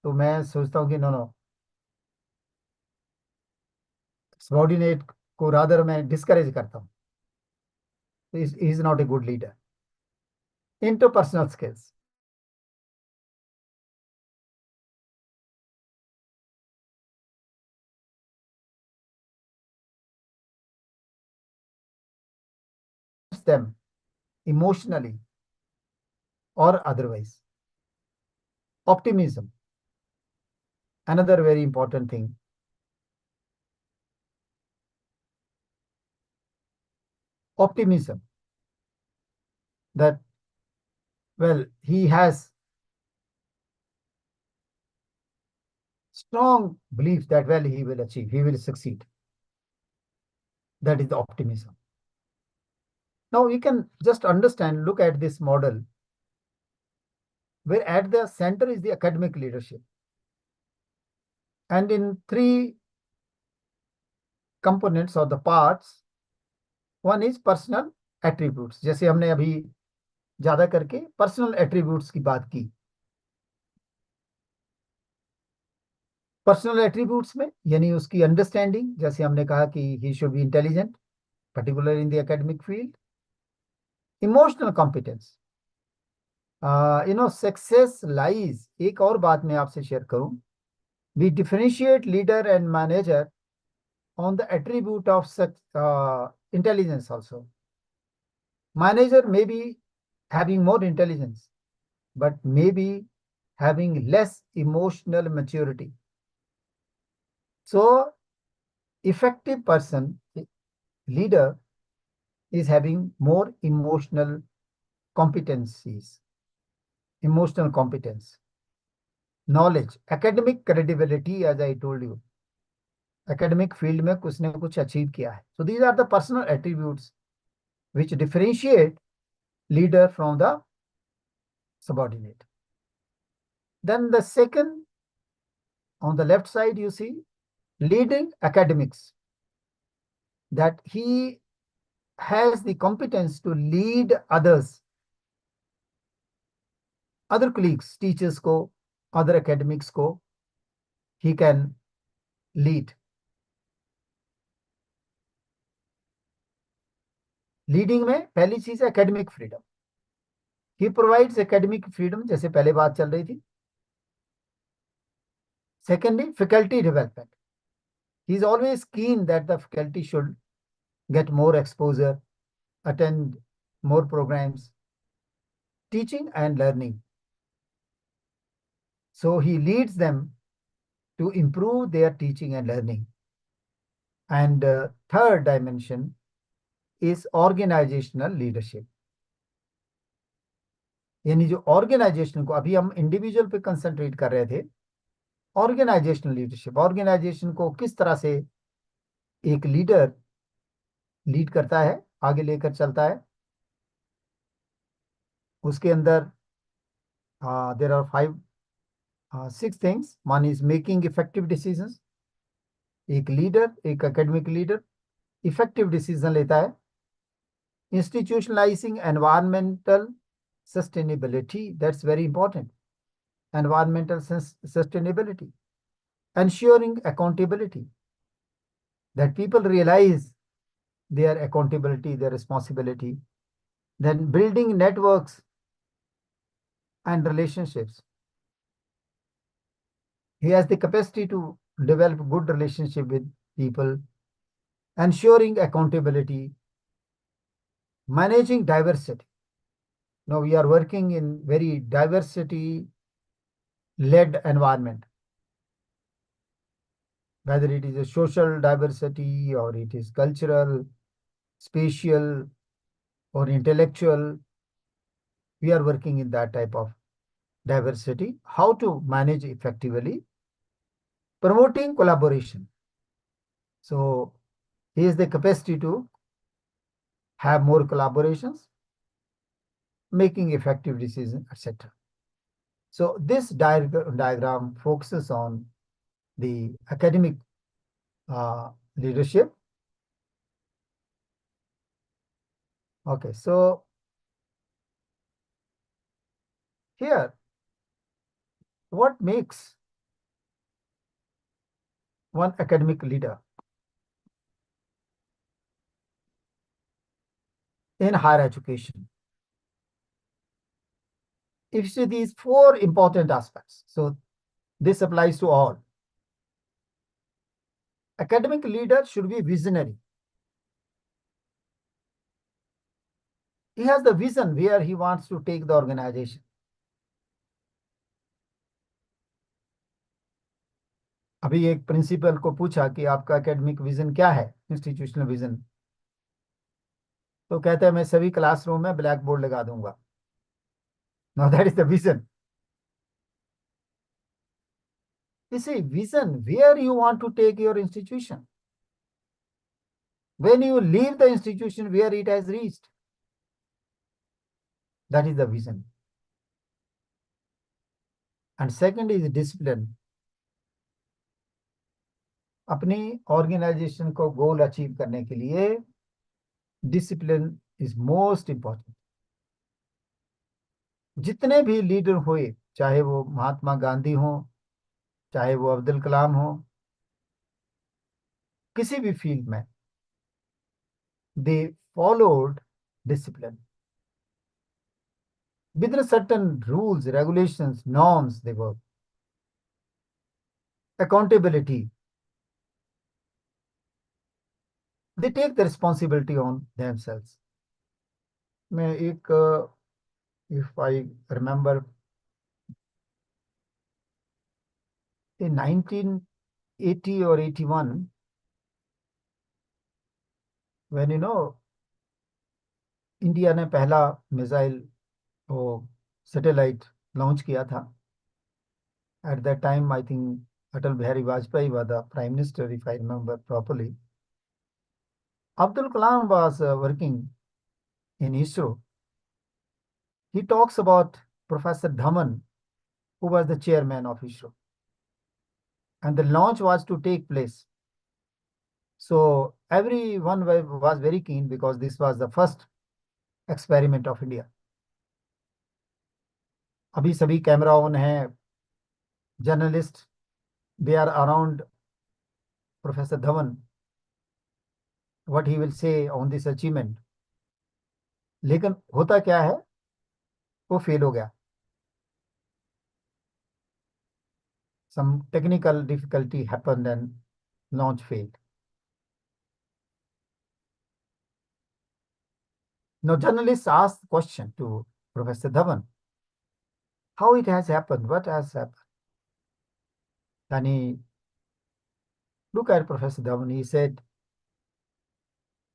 तो मैं सोचता हूँ कि नो नो, सबॉर्डिनेट को रादर मैं डिस्करेज करता हूँ. Is not a good leader. Interpersonal skills. them emotionally or otherwise. Optimism. another very important thing. Optimism, that, well, he has strong belief that, well, he will achieve, he will succeed. That is the optimism. Now you can just understand, look at this model, where at the center is the academic leadership. And in three components or the parts, one is personal attributes. जैसे हमने अभी ज्यादा करके personal attributes की बात की. Personal attributes में यानी उसकी अंडरस्टैंडिंग, जैसे हमने कहा कि he should be intelligent, particular in the academic field. Emotional competence, success lies, एक और बात मैं आपसे शेयर करूं, we differentiate leader and manager on the attribute of such intelligence also. Manager may be having more intelligence, but maybe having less emotional maturity. So, effective person, leader, is having more emotional competencies, emotional competence, knowledge, academic credibility, as I told you. Academic field में कुछ ने कुछ achieve किया है. So these are the personal attributes which differentiate leader from the subordinate. Then the second, on the left side, you see leading academics, that he has the competence to lead others, other colleagues, teachers को, other academics को, he can lead. Leading में पहली चीज है academic freedom. ही provides academic freedom, जैसे पहले बात चल रही थी. Secondly, faculty development. He is always कीन that the faculty should get more exposure, attend more programs, teaching and learning. So he leads them to improve their teaching and learning. And third dimension is organizational leadership. यानी जो organisation को, अभी हम individual पे concentrate कर रहे थे, organisational leadership, organisation को किस तरह से एक लीडर लीड करता है, आगे लेकर चलता है. उसके अंदर there are 6 things. One is making effective decisions. एक लीडर, एक एकेडमिक लीडर इफेक्टिव डिसीजन लेता है. Institutionalising environmental sustainability, that's very important. Environmental sustainability, ensuring accountability, that people realize their accountability, their responsibility. Then building networks and relationships. He has the capacity to develop good relationship with people. Ensuring accountability, managing diversity. Now we are working in very diversity-led environment. Whether it is a social diversity or it is cultural, spatial, or intellectual, we are working in that type of diversity. How to manage effectively? Promoting collaboration. So he has the capacity to have more collaborations, making effective decisions, etc. So this diagram focuses on the academic leadership. Okay, so here, what makes one academic leader in higher education? If you see these 4 important aspects, so this applies to all. Academic leader should be visionary. He has the vision where he wants to take the organization. अभी एक principal को पूछा कि आपका academic vision क्या है, institutional vision, तो कहते हैं मैं सभी क्लासरूम में ब्लैक बोर्ड लगा दूंगा। Now that is the vision. You see, vision, where you want to take your institution. When you leave the institution, where it has reached. That is the vision. And second is discipline. अपनी organisation को goal achieve करने के लिए discipline is most important. जितने भी leader हुए, चाहे वो महात्मा गांधी हो, चाहे वो अब्दुल कलाम हो, किसी भी फील्ड में, they followed discipline within certain rules, regulations, norms. They work. Accountability. They take the responsibility on themselves. मैं एक, if I remember, in 1980 or 81, when India ने पहला मिसाइल, वो सैटेलाइट लॉन्च किया था, at that time I think Atal Bihari Vajpayee was the prime minister, if I remember properly. Abdul Kalam was working in ISRO. He talks about Professor Dhaman, who was the chairman of ISRO, and the launch was to take place. So everyone was very keen because this was the first experiment of India. अभी सभी camera on है, journalist they are around professor Dhawan, what he will say on this achievement. लेकिन होता क्या है, वो fail हो गया। some technical difficulty happened and launch failed. Now journalists asked the question to Professor Dhawan, how it has happened, what has happened. Then he looked at Professor Dhawan, he said,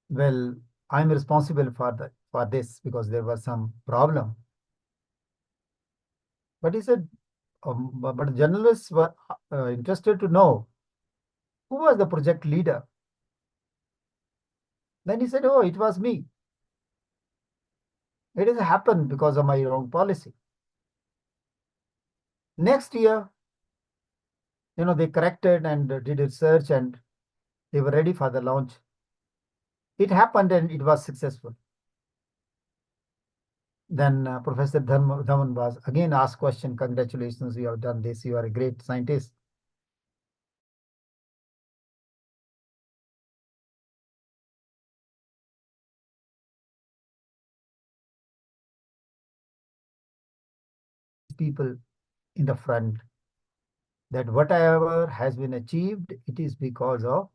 well, I'm responsible for this because there was some problem. But he said, but journalists were interested to know who was the project leader. Then he said, oh, it was me. It has happened because of my wrong policy. Next year, they corrected and did research and they were ready for the launch. It happened and it was successful. Then Professor Dhawan was again asked question, congratulations, you have done this, you are a great scientist. People in the front, that whatever has been achieved, it is because of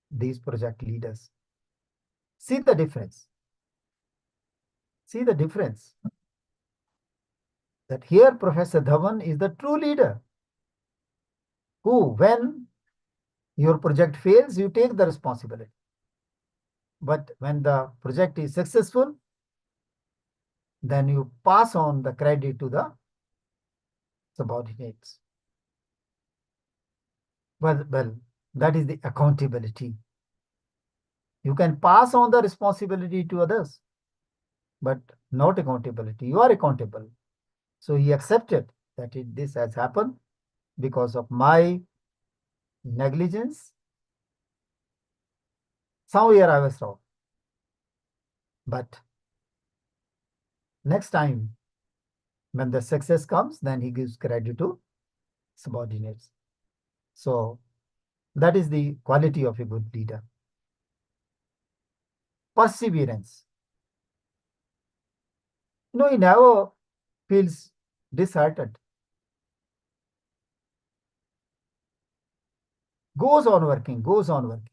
these project leaders. See the difference. See the difference. That here Professor Dhawan is the true leader who, when your project fails, you take the responsibility. But when the project is successful, then you pass on the credit to the subordinates. Well, that is the accountability. You can pass on the responsibility to others, but not accountability. You are accountable. So he accepted that this has happened because of my negligence. Somewhere I was wrong. But next time, when the success comes, then he gives credit to subordinates. So that is the quality of a good leader. Perseverance. He never feels disheartened. Goes on working, goes on working.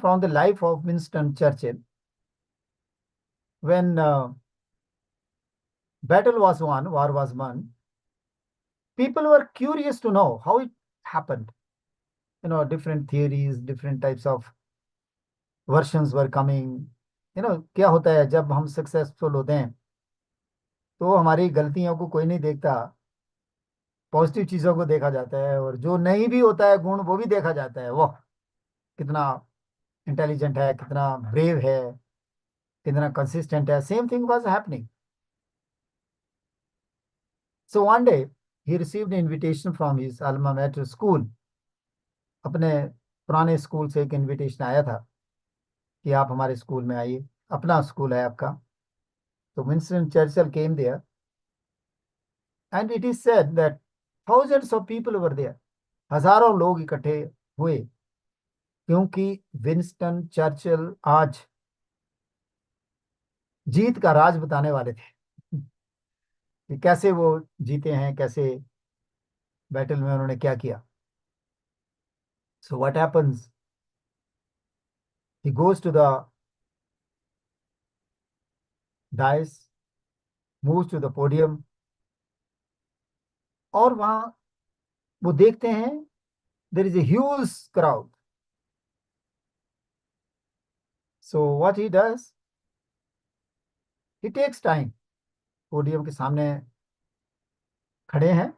From the life of Winston Churchill, when battle was won, war was won, people were curious to know how it happened. Different theories, different types of versions were coming. क्या होता है जब हम successful होते हैं तो हमारी गलतियों को कोई नहीं देखता, पॉजिटिव चीजों को देखा जाता है, और जो नहीं भी होता है गुण वो भी देखा जाता है। वो कितना इंटेलिजेंट है, कितना ब्रेव है, कितना कंसिस्टेंट है। Same thing was happening. So one day he received invitation from his alma mater school. अपने पुराने स्कूल से एक इनविटेशन आया था कि आप हमारे स्कूल में आइए, अपना स्कूल है आपका। तो Winston Churchill came there and it is said that thousands of people were there. हजारों लोग इकट्ठे हुए, क्योंकि विंस्टन चर्चिल आज जीत का राज बताने वाले थे कि कैसे वो जीते हैं, कैसे बैटल में उन्होंने क्या किया। So what happens, he goes to the dais, moves to the podium, और वहां वो देखते हैं there is a huge crowd. So what he does, he takes time. Podium के सामने खड़े हैं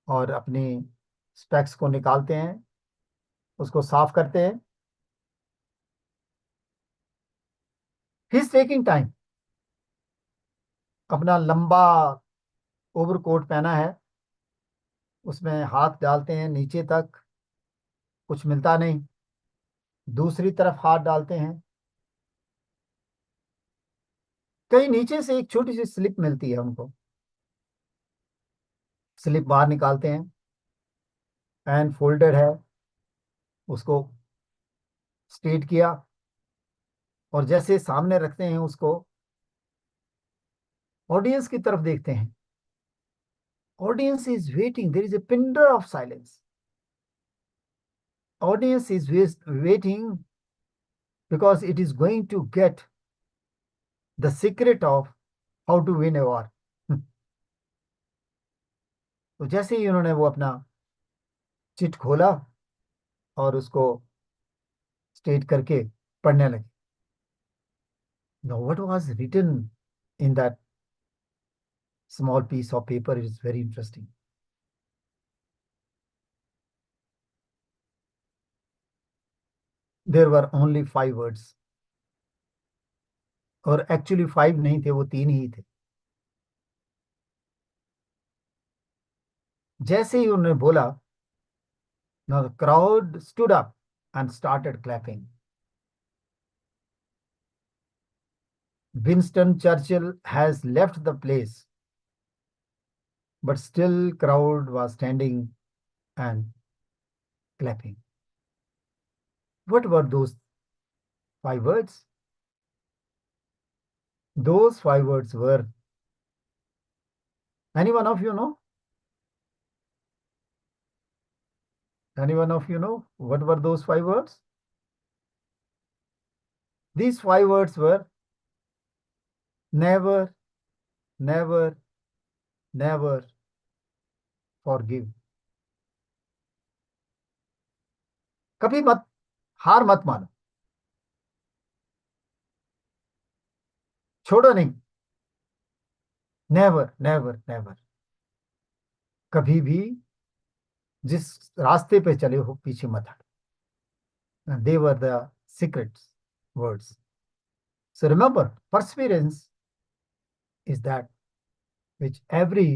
और अपनी स्पेक्स को निकालते हैं, उसको साफ करते हैं। He is taking time. अपना लंबा ओवरकोट पहना है, उसमें हाथ डालते हैं नीचे तक, कुछ मिलता नहीं। दूसरी तरफ हाथ डालते हैं, कहीं नीचे से एक छोटी सी स्लिप मिलती है उनको। स्लिप बाहर निकालते हैं, एंड फोल्डेड है, उसको स्ट्रेट किया, और जैसे सामने रखते हैं उसको, ऑडियंस की तरफ देखते हैं। Audience is waiting, there is a pin drop of silence. Audience is waiting because it is going to get the secret of how to win a war. तो जैसे ही उन्होंने वो अपना चिट खोला और उसको स्ट्रेट करके पढ़ने लगे। Now, what was written in that small piece of paper is very interesting. There were only 5 words, और एक्चुअली 5 नहीं थे, वो 3 ही थे। जैसे ही उन्होंने बोला, now the crowd stood up and started clapping. Winston Churchill has left the place, but still crowd was standing and clapping. What were those 5 words? Those 5 words were, any one of you know? Any one of you know what were those 5 words? These 5 words were never, never, never forgive. कभी मत, हार मत मानो, छोड़ो नहीं। Never never never, कभी भी जिस रास्ते पे चले हो पीछे मत हटो। They were the secrets words. So remember, perseverance is that which every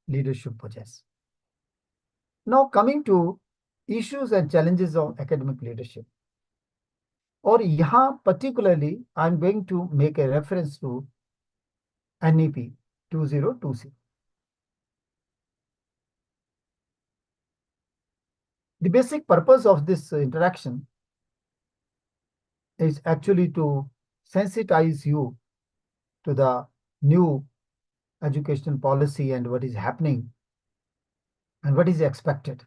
leader should possess. Now coming to issues and challenges of academic leadership, और यहाँ particularly I am going to make a reference to NEP 2020. The basic purpose of this interaction is actually to sensitize you to the new education policy and what is happening and what is expected.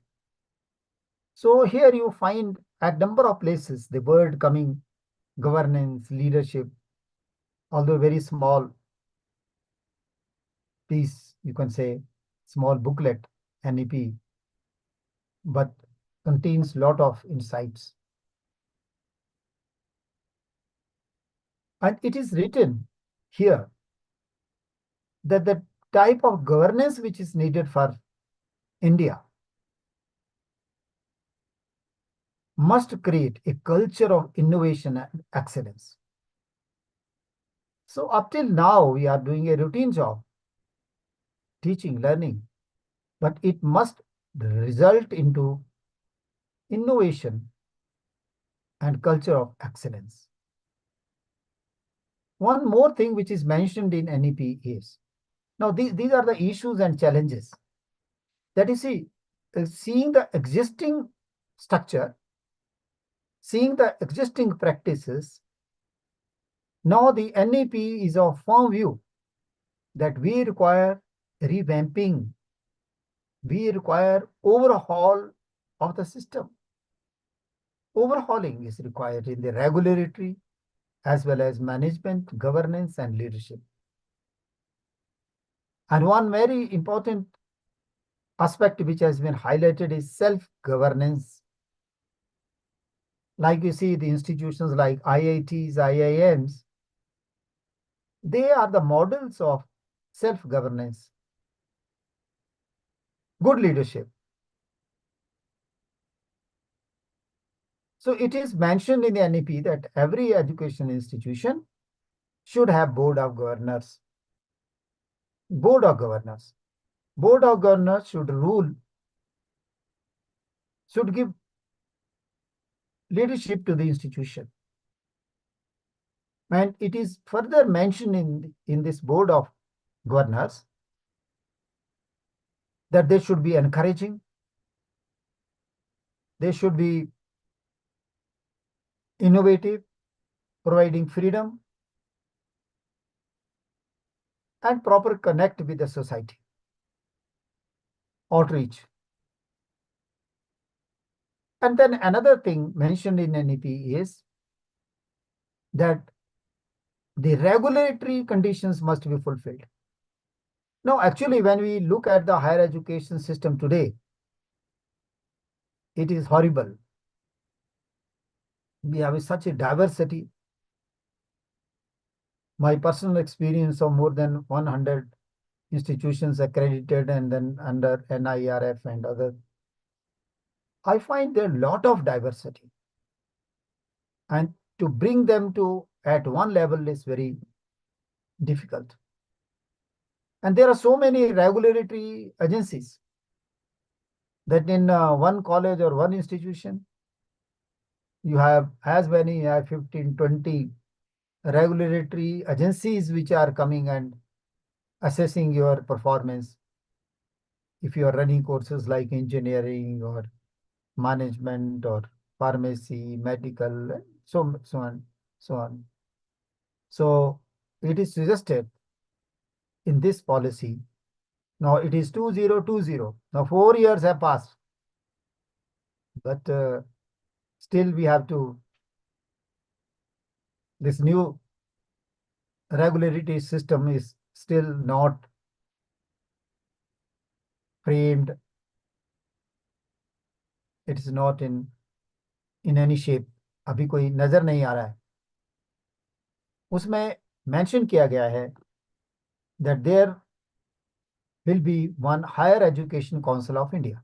So here you find at number of places the word coming: governance, leadership, although very small piece you can say, small booklet, NEP, but contains lot of insights. And it is written here that the type of governance which is needed for India must create a culture of innovation and excellence. So up till now, we are doing a routine job, teaching, learning, but it must result into innovation and culture of excellence. One more thing which is mentioned in NEP is, now these are the issues and challenges that you see, seeing the existing structure, seeing the existing practices. Now the NEP is of firm view that we require revamping, we require overhaul of the system. Overhauling is required in the regulatory as well as management, governance, and leadership. And one very important aspect which has been highlighted is self-governance. Like you see, the institutions like IITs, IIMs, they are the models of self-governance, good leadership. So it is mentioned in the NEP that every education institution should have board of governors. Board of governors. Board of governors should rule, should give leadership to the institution. And it is further mentioned in this board of governors that they should be encouraging, they should be innovative, providing freedom, and proper connect with the society. Outreach. And then another thing mentioned in NEP is that the regulatory conditions must be fulfilled. Now, actually, when we look at the higher education system today, it is horrible. We have such a diversity. My personal experience of more than 100 institutions accredited and then under NIRF and other, I find there a lot of diversity. And to bring them to at one level is very difficult. And there are so many regulatory agencies that in one college or one institution, you have as many, 15, 20 regulatory agencies which are coming and assessing your performance. If you are running courses like engineering or management or pharmacy, medical, so on, so on. So it is suggested in this policy. Now it is 2020. Now 4 years have passed, but still we have to, this new regulatory system is still not framed. It is not in any shape. अभी कोई नजर नहीं आ रहा है. उसमें mention किया गया है that there will be one higher education council of India.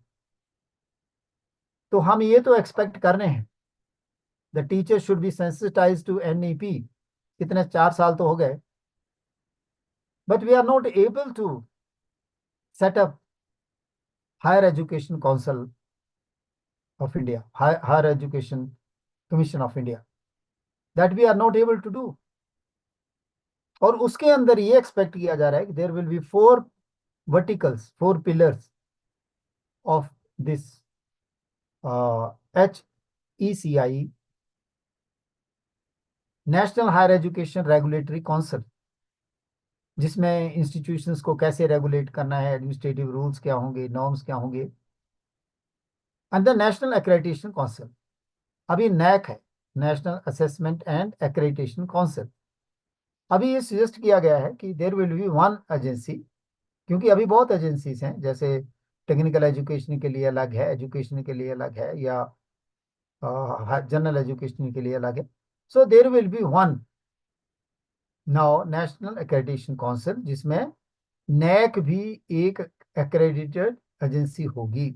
तो हम ये तो एक्सपेक्ट कर रहे हैं. The teachers should be sensitized to NEP. इतने 4 साल तो हो गए. But we are not able to set up higher education council of India, higher education commission of India. That we are not able to do. और उसके अंदर ये expect किया जा रहा है कि there will be 4 verticals, 4 pillars of this HECI, National Higher Education Regulatory Council, जिसमें इंस्टीट्यूशंस को कैसे रेगुलेट करना है, एडमिनिस्ट्रेटिव रूल्स क्या होंगे, नॉर्म्स क्या होंगे, and the national accreditation council. अभी नैक है, national assessment and accreditation council. अभी ये सजेस्ट किया गया है कि there will be one agency क्योंकि अभी बहुत एजेंसीज हैं, जैसे टेक्निकल एजुकेशन के लिए अलग है, एजुकेशन के लिए अलग है, या जनरल एजुकेशन के लिए अलग है। So there will be one now national accreditation council, जिसमें नैक भी एक एक्रेडिटेड एजेंसी होगी।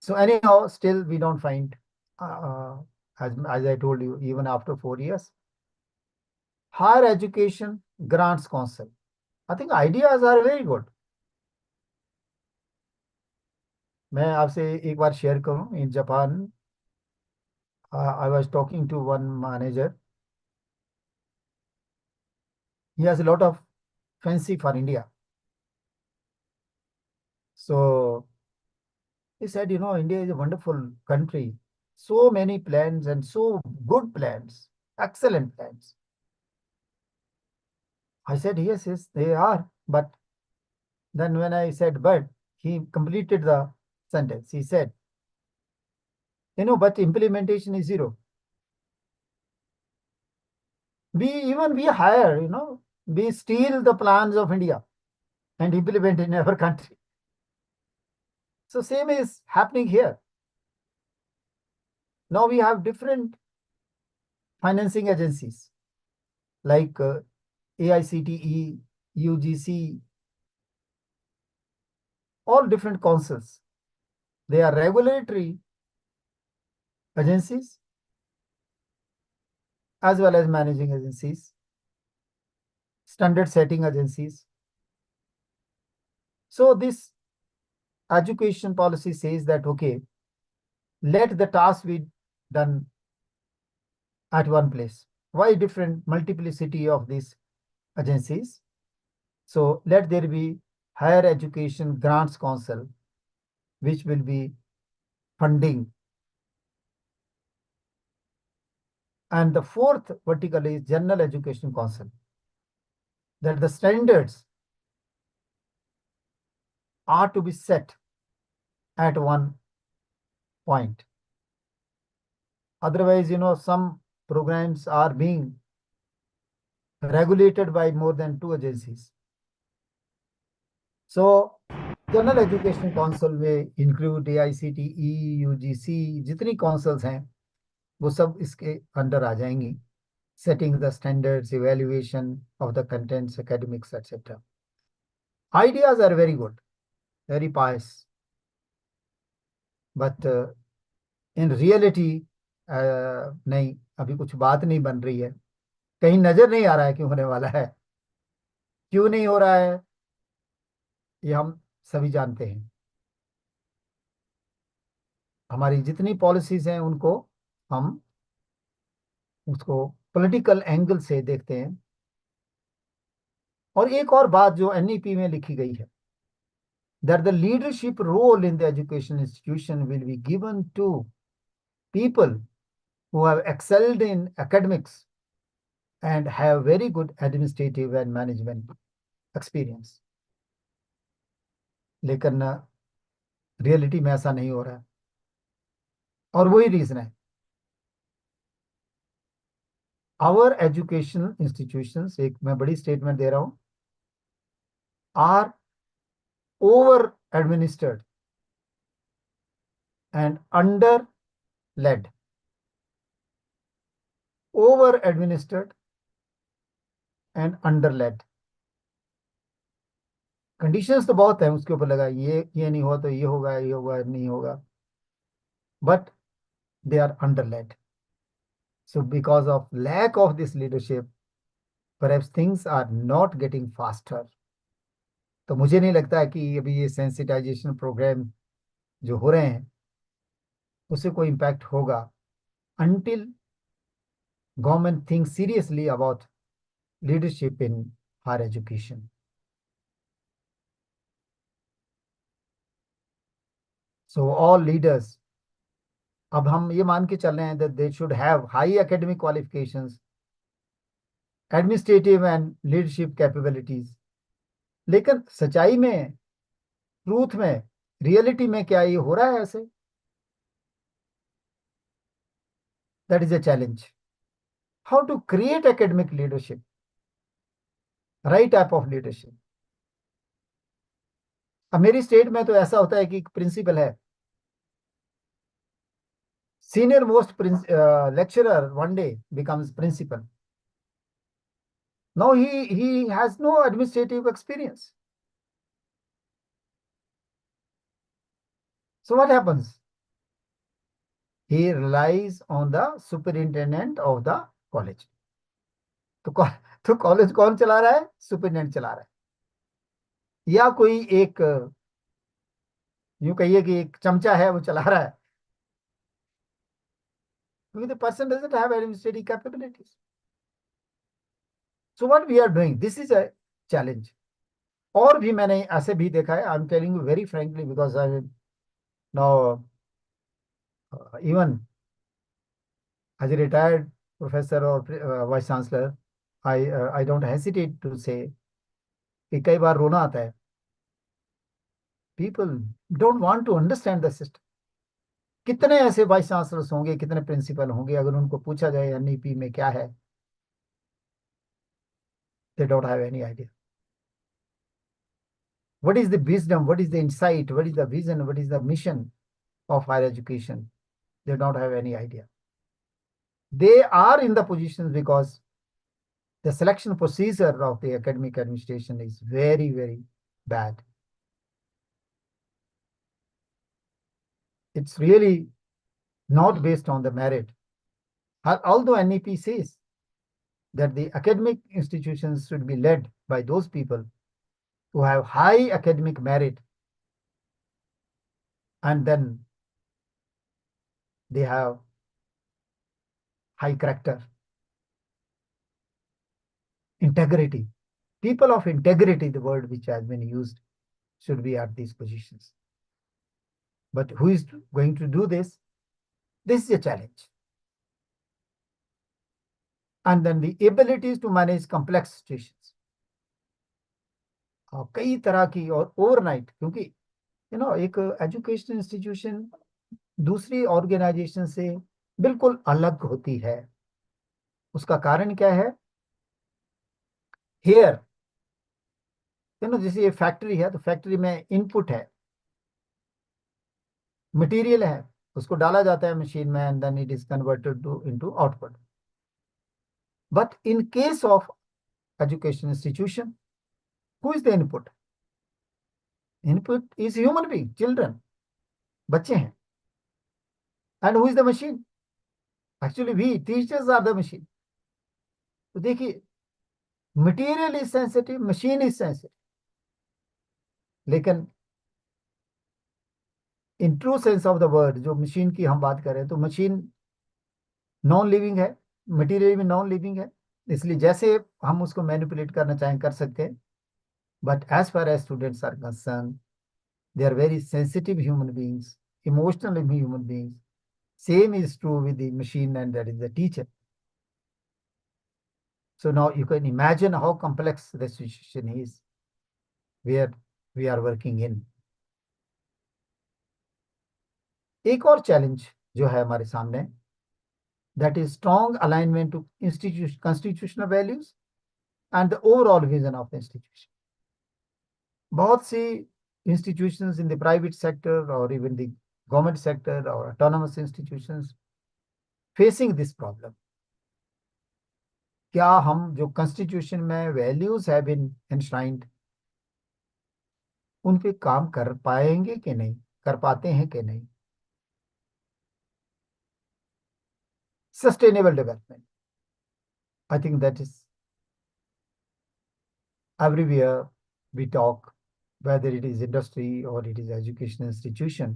So anyhow, still we don't find, as I told you, even after 4 years, higher education grants council. I think ideas are very good. मैं आपसे एक बार share करूं, in Japan I was talking to one manager. He has a lot of fancy for India. So he said, India is a wonderful country. So many plans and so good plans, excellent plans. I said, yes, yes, they are. But then when I said, but, he completed the sentence. He said, but implementation is zero. We hire, we steal the plans of India and implement in our country. So same is happening here. Now we have different financing agencies like AICTE, UGC, all different councils. They are regulatory agencies as well as managing agencies, standard setting agencies. So this education policy says that, okay, let the task be done at one place. Why different multiplicity of these agencies? So let there be higher education grants council, which will be funding. And the fourth vertical is general education council, that the standards are to be set at one point. Otherwise, some programs are being regulated by more than two agencies. So general education council में include AICTE, UGC, जितनी councils हैं वो सब इसके under आ जाएंगी, setting the standards, evaluation of the contents, academics etcetera. Ideas are very good, very pious, but in reality नहीं, अभी कुछ बात नहीं बन रही है, कहीं नजर नहीं आ रहा है क्यों होने वाला है, क्यों नहीं हो रहा है ये हम सभी जानते हैं. हमारी जितनी पॉलिसीज हैं उनको हम उसको पॉलिटिकल एंगल से देखते हैं. और एक और बात जो NEP में लिखी गई है, that the leadership role in the education institution will be given to people who have excelled in academics and have very good administrative and management experience. लेकिन रियलिटी में ऐसा नहीं हो रहा है, और वही रीजन है. आवर एजुकेशनल इंस्टीट्यूशंस, एक मैं बड़ी स्टेटमेंट दे रहा हूं, are over administered and under led. Over administered and under led. Conditions तो बहुत है उसके ऊपर लगा, ये नहीं हुआ तो ये होगा, ये होगा नहीं होगा, but they are under led. So because of lack of this leadership, perhaps things are not getting faster. तो मुझे नहीं लगता है कि अभी ये सेंसिटाइजेशन प्रोग्राम जो हो रहे हैं उससे कोई इम्पैक्ट होगा until government thinks seriously about leadership in higher education. So all leaders, अब हम ये मान के चल रहे हैं that they should have high academic qualifications, administrative and leadership capabilities. लेकिन सच्चाई में, ट्रूथ में, रियलिटी में क्या ये हो रहा है ऐसे? That is a challenge. How to create academic leadership? Right type of leadership. अब मेरी स्टेट में तो ऐसा होता है कि प्रिंसिपल है, senior most lecturer one day becomes principal. Now he has no administrative experience. So what happens? He relies on the superintendent of the college. तो तो कॉलेज कौन चला रहा है? सुपरिटेंडेंट चला रहा है, या कोई एक यूं कहिए कि एक चमचा है वो चला रहा है, क्योंकि the person doesn't have administrative capabilities. So what we are doing, this is a challenge. और भी मैंने ऐसे भी देखा है, I am telling you very frankly, because I now even as a retired professor और vice chancellor, I don't hesitate to say कि कई बार रोना आता है। People don't want to understand the system. कितने ऐसे वाइस चांसलर्स होंगे, कितने प्रिंसिपल होंगे, अगर उनको पूछा जाए एनईपी में क्या है, they don't have any idea. What is the wisdom? What is the insight? What is the vision? What is the mission of higher education? They don't have any idea. They are in the positions because the selection procedure of the academic administration is very, very bad. It's really not based on the merit. Although NEP says that the academic institutions should be led by those people who have high academic merit, and then they have high character, integrity. People of integrity, the word which has been used, should be at these positions. But who is going to do this? This is a challenge. And then the abilities to manage complex situations. और कई तरह की, और overnight, क्योंकि एक education institution दूसरी organisation से बिल्कुल अलग होती है। उसका कारण क्या है? हेयर, जैसे ये फैक्ट्री है, तो फैक्ट्री में इनपुट है, मटेरियल है, उसको डाला जाता है मशीन में, and then it is converted to into output. But in case of education institution, who is the input? Input is human being, children, बच्चे हैं। And who is the machine? Actually we teachers are the machine. तो देखिए, material is sensitive, machine is sensitive, लेकिन in true sense of the word जो machine की हम बात करें, तो मशीन नॉन लिविंग है, मटेरियल भी नॉन लिविंग है, इसलिए जैसे हम उसको मैनिपुलेट करना चाहें कर सकते हैं। But as far as students are concern, they are very sensitive human beings, emotional human beings. Same is true with the machine, and that is the teacher. So now you can imagine how complex the situation is where we are working in. एक और challenge जो है हमारे सामने, that is strong alignment to institution constitutional values and the overall vision of the institution. बहुत सी institutions in the private sector or even the government sector or autonomous institutions facing this problem. क्या हम जो constitution में values have been enshrined, उन पे काम कर पाएंगे कि नहीं, कर पाते हैं कि नहीं? Sustainable development, I think that is everywhere we talk, whether it is industry or it is education institution.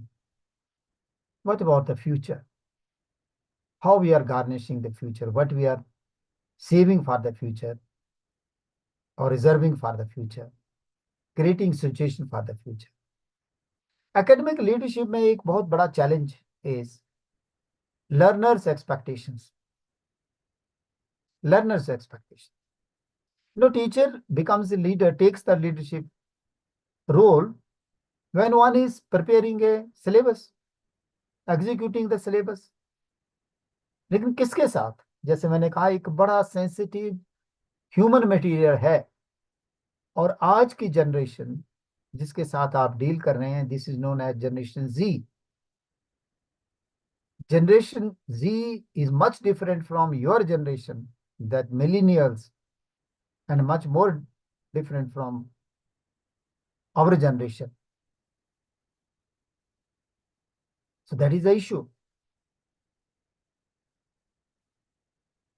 What about the future? How we are garnishing the future? What we are saving for the future or reserving for the future? Creating situation for the future. Academic leadership में एक बहुत बड़ा challenge is learners expectations. Learners expectations. No teacher becomes a leader, takes the leadership role when one is preparing a syllabus, executing the syllabus. लेकिन किसके साथ? जैसे मैंने कहा, एक बड़ा सेंसिटिव ह्यूमन मटेरियल है, और आज की जनरेशन जिसके साथ आप डील कर रहे हैं, this is known as generation Z. Generation Z is much different from your generation, that millennials, and much more different from our generation. So that is the issue.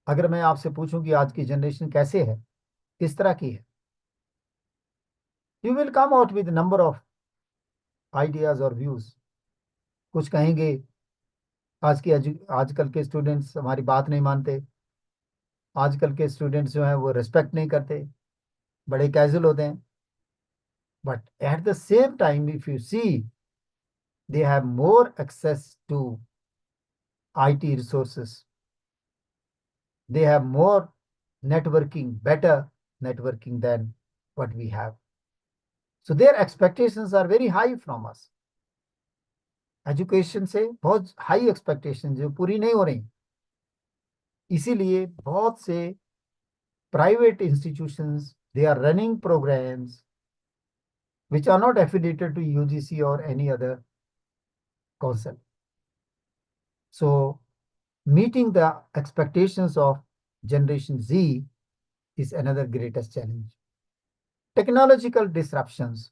अगर मैं आपसे पूछूं कि आज की जनरेशन कैसे है, किस तरह की है, you will come out with number of ideas और व्यूज. कुछ कहेंगे आजकल के स्टूडेंट्स हमारी बात नहीं मानते, आजकल के स्टूडेंट्स जो हैं वो रिस्पेक्ट नहीं करते, बड़े कैजुअल होते हैं. But at the same time if you see, they have more access to IT resources. They have more networking, better networking than what we have. So their expectations are very high from us. Education से बहुत high expectation जो पूरी नहीं हो रही, इसीलिए बहुत से private institutions they are running programmes which are not affiliated to UGC or any other council. So meeting the expectations of Generation Z is another greatest challenge. Technological disruptions.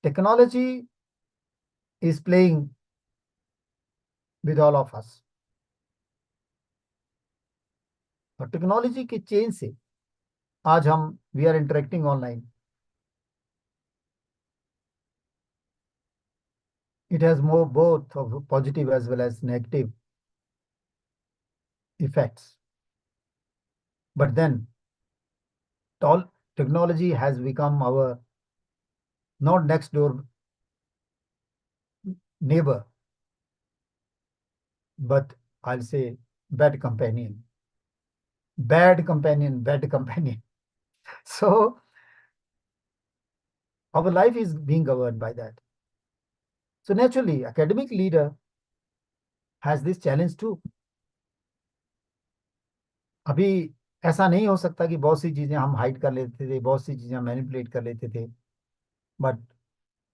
Technology is playing with all of us. और technology के change से आज हम we are interacting online. It has more both of positive as well as negative effects. But then technology has become our not next door neighbor, but I'll say bad companion. Bad companion, bad companion. So our life is being governed by that. So naturally, academic leader has this challenge too. अभी ऐसा नहीं हो सकता कि बहुत सी चीजें हम hide कर लेते थे, बहुत सी चीजें हम मैनिपुलेट कर लेते थे, but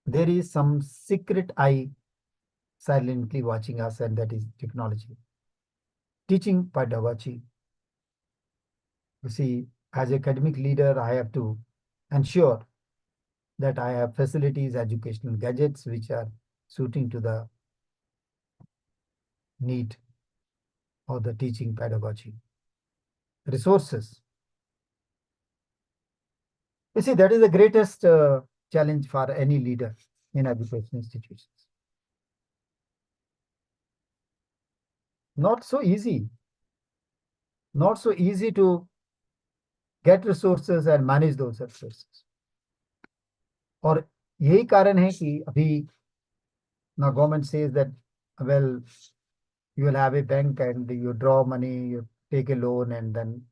there is some secret eye silently watching us, and that is technology. Teaching pedagogy. You see, as academic leader, I have to ensure that I have facilities, educational gadgets which are suiting to the need of the teaching pedagogy. Resources. You see, that is the greatest challenge for any leader in education institutions. Not so easy. Not so easy to get resources and manage those resources. और यही कारण है कि अभी now government says that, well, you will have a bank and you draw money, you take a loan and then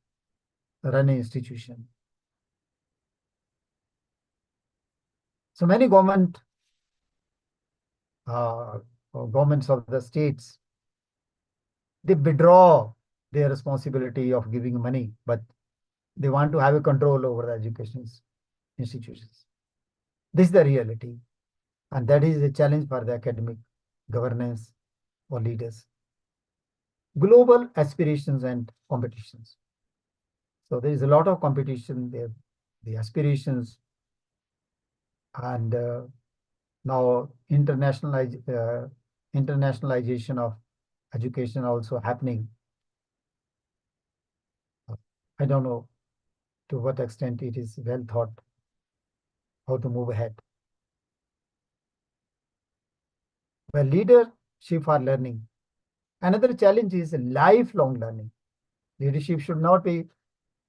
run an institution. So many governments of the states, they withdraw their responsibility of giving money, but they want to have a control over the education institutions. This is the reality, and that is a challenge for the academic governance or leaders. Global aspirations and competitions. So there is a lot of competition there, the aspirations, and now internationalization of education also happening. I don't know to what extent it is well thought how to move ahead. Well, leadership for learning. Another challenge is lifelong learning. Leadership should not be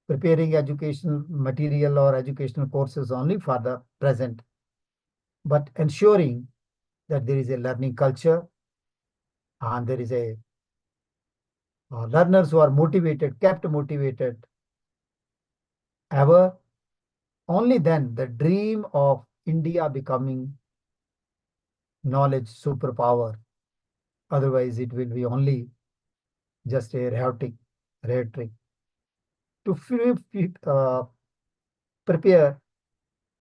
preparing educational material or educational courses only for the present, but ensuring that there is a learning culture and there is a learners who are motivated, kept motivated ever. Only then the dream of India becoming knowledge superpower. Otherwise, it will be only just a rhetoric to prepare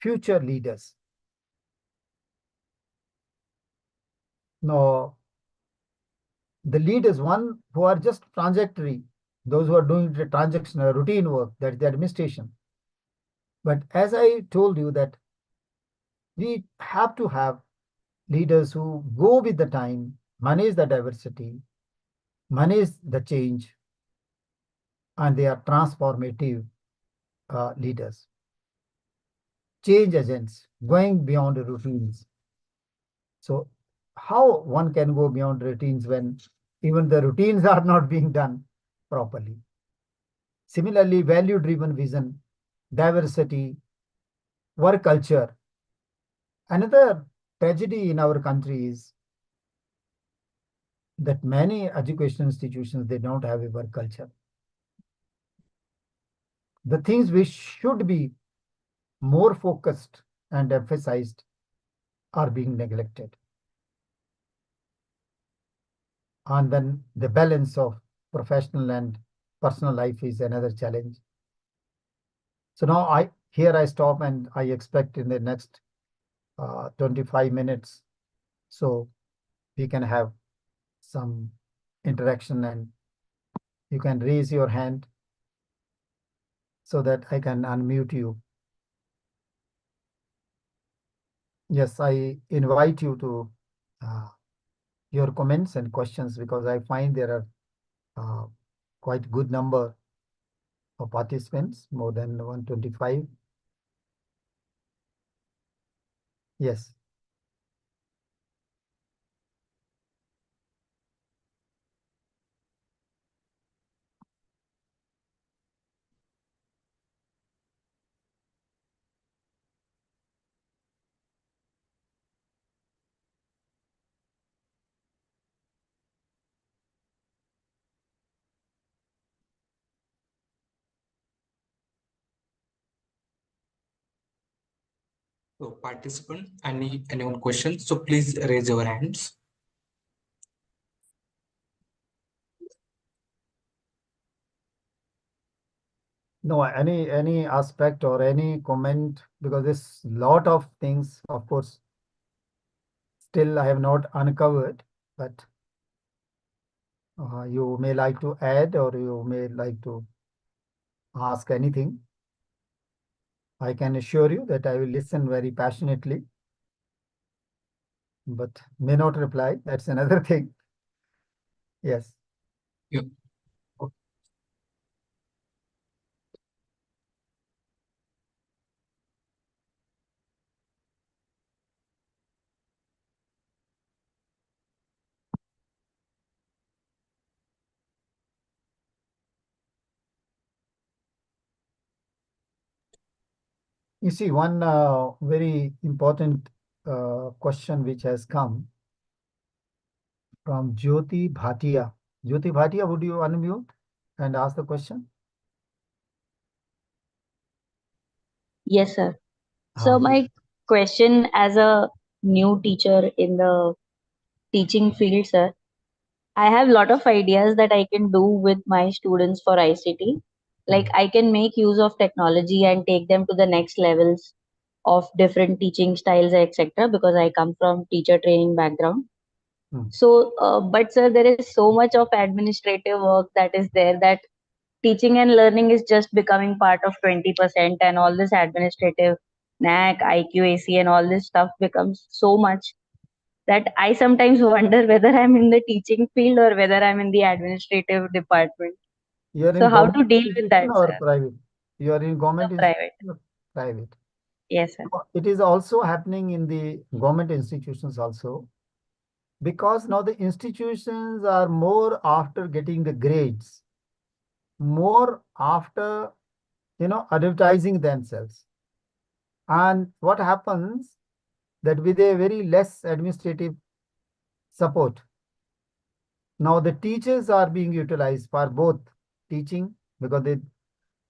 future leaders. No, the leaders, one who are just transitory, those who are doing the transactional routine work, that's the administration. But as I told you that we have to have leaders who go with the time, manage the diversity, manage the change, and they are transformative leaders, change agents, going beyond the routines. So how one can go beyond routines when even the routines are not being done properly? Similarly, value-driven vision, diversity, work culture. Another tragedy in our country is that many education institutions, they don't have a work culture. The things which should be more focused and emphasized are being neglected. And then the balance of professional and personal life is another challenge. So now I stop, and I expect in the next 25 minutes, so we can have some interaction, and you can raise your hand so that I can unmute you. Yes, I invite you to your comments and questions, because I find there are quite good number of participants, more than 125. Yes. So participant, anyone questions? So please raise your hands. No, any aspect or any comment, because there's lot of things, of course, still I have not uncovered, but you may like to add, or you may like to ask anything. I can assure you that I will listen very passionately, but may not reply. That's another thing. Yes. Yeah. You see, one very important question which has come from Jyoti Bhatia. Jyoti Bhatia, would you unmute and ask the question? Yes, sir. So Please. my question as a new teacher in the teaching field, sir, I have a lot of ideas that I can do with my students for ICT. Like I can make use of technology and take them to the next levels of different teaching styles, etc. Because I come from teacher training background. So, but sir, there is so much of administrative work that is there that teaching and learning is just becoming part of 20%, and all this administrative NAC, IQAC, and all this stuff becomes so much that I sometimes wonder whether I'm in the teaching field or whether I'm in the administrative department. You are So in how to government deal with institution that, or sir? private? You are in So government private. institution or private? Yes, sir. It is also happening in the government institutions also, because now the institutions are more after getting the grades, more after, advertising themselves. And what happens that with a very less administrative support, now the teachers are being utilized for both teaching, because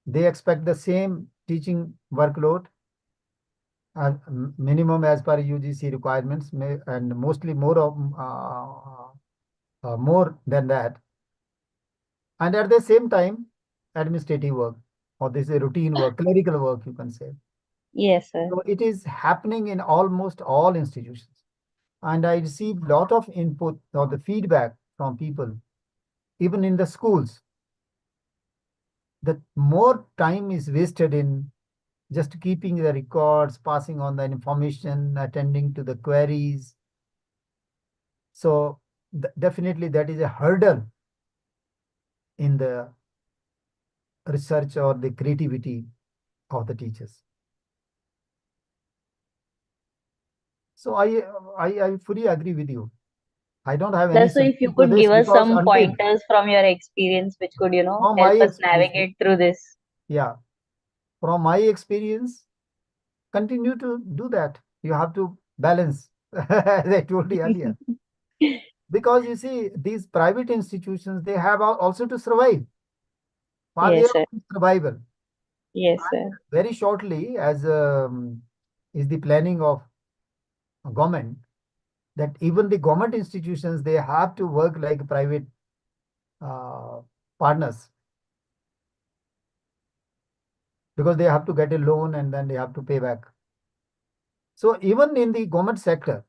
they expect the same teaching workload as minimum as per UGC requirements, and mostly more of more than that. And at the same time, administrative work, or this is routine work, clerical work, you can say. Yes, sir. So it is happening in almost all institutions. And I receive a lot of input or the feedback from people, even in the schools, that more time is wasted in just keeping the records, passing on the information, attending to the queries. So definitely that is a hurdle in the research or the creativity of the teachers. So I fully agree with you. I don't have any That's so if you solution to could this give us because some until pointers from your experience, which could, from my help us experience, navigate through this. yeah, from my experience, continue to do that. You have to balance, as I told you earlier. Because you see, these private institutions, they have also to survive for their Yes, sir. own survival. Yes, sir. Very shortly, as is the planning of government, that even the government institutions, they have to work like private uh, partners, because they have to get a loan and then they have to pay back. So even in the government sector,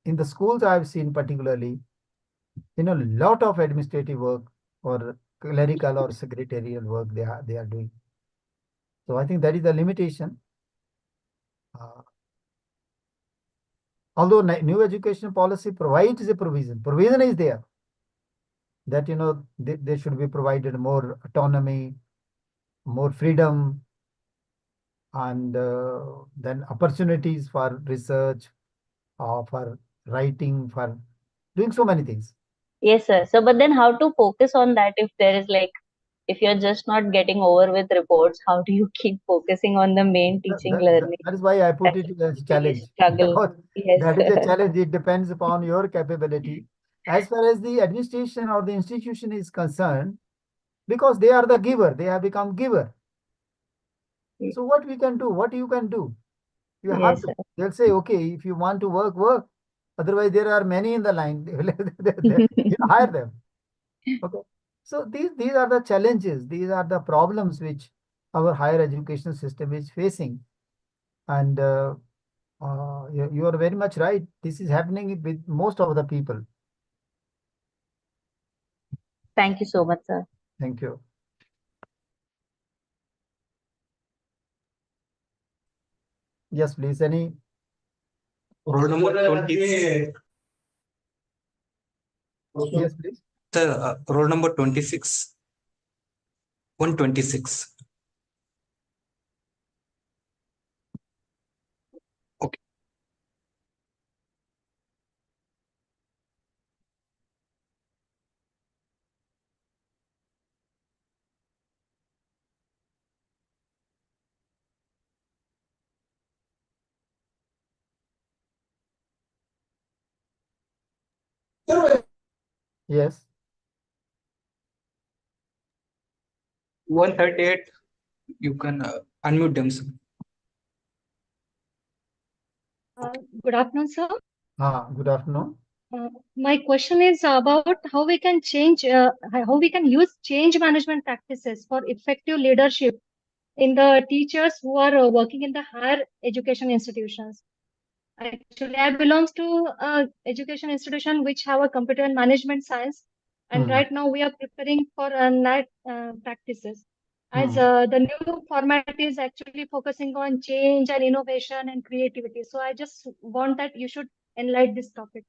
in the schools I've seen particularly, lot of administrative work or clerical or secretarial work they are doing. So I think that is the limitation. Uh, although new education policy provides a provision is there that they should be provided more autonomy, more freedom, and then opportunities for research, for writing, for doing so many things. Yes, sir. So, but then how to focus on that if there is like, if you're just not getting over with reports, how do you keep focusing on the main teaching learning? That is why I put That's it the as challenge. biggest struggle. Because Yes, that is a sir. challenge. It depends upon your capability. As far as the administration or the institution is concerned, because they are the giver, they have become giver. So what we can do, what you can do, you have Yes, to. sir. They'll say, okay, if you want to work, work. Otherwise, there are many in the line. Hire them. Okay. So these are the challenges. These are the problems which our higher education system is facing. And you are very much right. This is happening with most of the people. Thank you so much, sir. Thank you. Yes, please. Any? Roll number 20. Yes, please. Sir, roll number 26. 126. Okay. Yes. 138. You can unmute them, sir. Good afternoon, sir. Good afternoon. My question is about how we can how we can use change management practices for effective leadership in the teachers who are working in the higher education institutions. Actually, I belongs to education institution which have a computer and management science, and right now we are preparing for NET practices. As the new format is actually focusing on change and innovation and creativity. So I just want that you should enlighten this topic.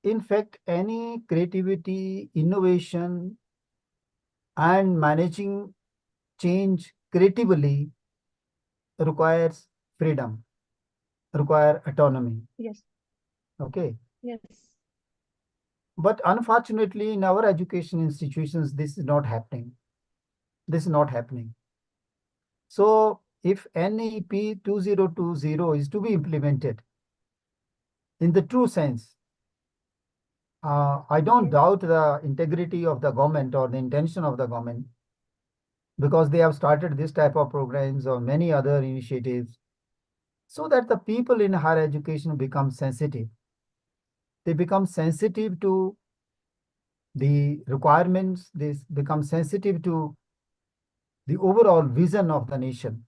In fact, any creativity, innovation, and managing change creatively requires freedom, require autonomy. Yes. Okay. Yes. But unfortunately, in our education institutions, this is not happening. This is not happening. So if NEP 2020 is to be implemented in the true sense, I don't doubt the integrity of the government or the intention of the government, because they have started this type of programs or many other initiatives so that the people in higher education become sensitive. They become sensitive to the requirements, they become sensitive to the overall vision of the nation,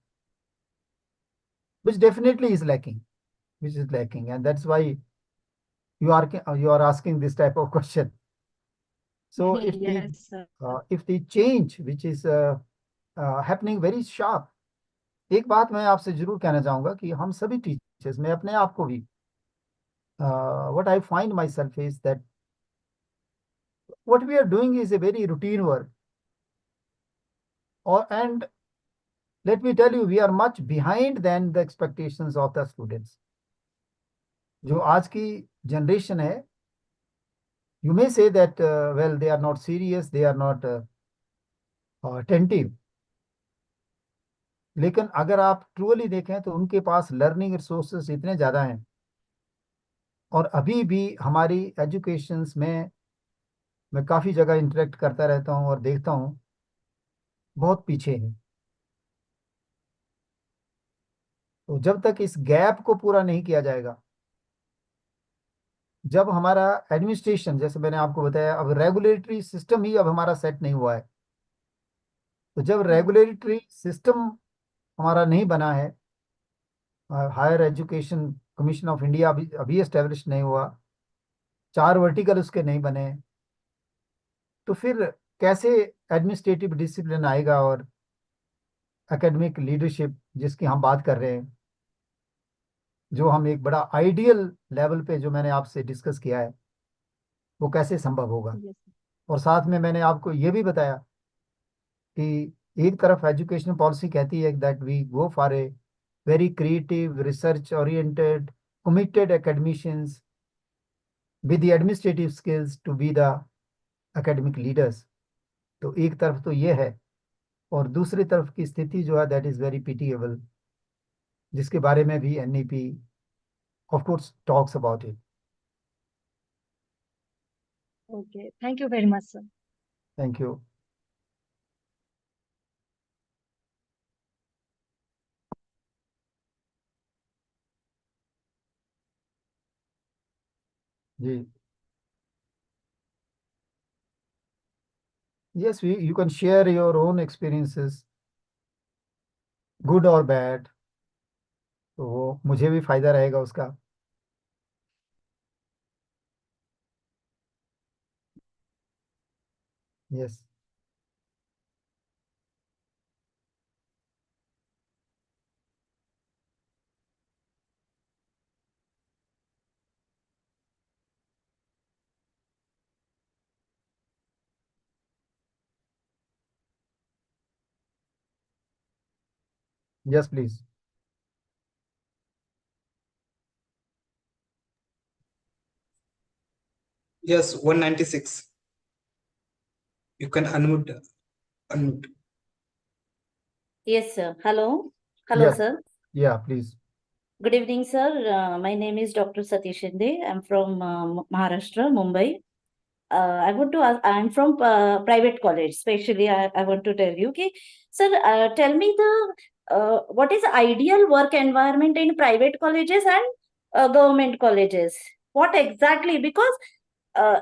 which definitely is lacking, and that's why you are asking this type of question. So Yes, sir. if the change which is happening very sharp, एक बात मैं आपसे जरूर कहना चाहूंगा कि हम सभी टीचर्स, मैं अपने आप को भी, what I find myself is that what we are doing is a very routine work, and let me tell you, we are much behind than the expectations of the students. जो आज की generation है, you may say that well, they are not serious, they are not attentive, लेकिन अगर आप truly देखें तो उनके पास लर्निंग रिसोर्सेस इतने ज़्यादा हैं, और अभी भी हमारी एजुकेशंस में मैं काफ़ी जगह इंटरेक्ट करता रहता हूँ और देखता हूँ, बहुत पीछे है। तो जब तक इस गैप को पूरा नहीं किया जाएगा, जब हमारा एडमिनिस्ट्रेशन, जैसे मैंने आपको बताया, अब रेगुलेटरी सिस्टम ही अब हमारा सेट नहीं हुआ है, तो जब रेगुलेटरी सिस्टम हमारा नहीं बना है, higher education commission of India अभी एस्टेब्लिश नहीं हुआ, 4 वर्टिकल उसके नहीं बने, तो फिर कैसे एडमिनिस्ट्रेटिव डिसिप्लिन आएगा और एकेडमिक लीडरशिप जिसकी हम बात कर रहे हैं, जो हम एक बड़ा आइडियल लेवल पे जो मैंने आपसे डिस्कस किया है, वो कैसे संभव होगा। Yes. और साथ में मैंने आपको ये भी बताया कि एक तरफ एजुकेशन पॉलिसी कहती है that we go for a very creative, research oriented, committed academicians with the administrative skills to be the academic leaders। तो एक तरफ तो ये है, और दूसरी तरफ की स्थिति जो है दैट इज वेरी पिटिएबल, जिसके बारे में भी NEP of course talks about it. Okay. Thank you very much, sir. Thank you. जी, yes, you can share your own experiences, good or bad, तो वो मुझे भी फायदा रहेगा उसका। Yes, yes please. Yes, 196. You can unmute. Unmute. Yes, sir. Hello. Hello, Yes, sir. yeah, please. Good evening, sir. My name is Dr. Satish Shinde. I'm from Maharashtra, Mumbai. I want to ask, I'm from private college, especially I want to tell you, okay, sir, tell me what is the ideal work environment in private colleges and government colleges? What exactly? Because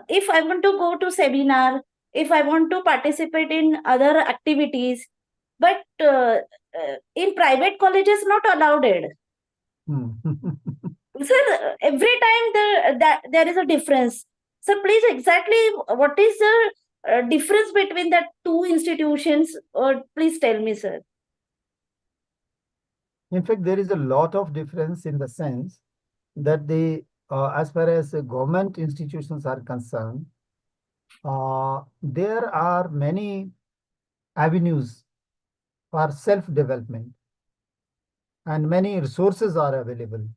if I want to go to seminar, if I want to participate in other activities, but in private colleges not allowed it. Sir, every time there is a difference. Sir, please exactly what is the difference between the two institutions? Or please tell me, sir. In fact, there is a lot of difference in the sense that as far as government institutions are concerned, there are many avenues for self-development and many resources are available.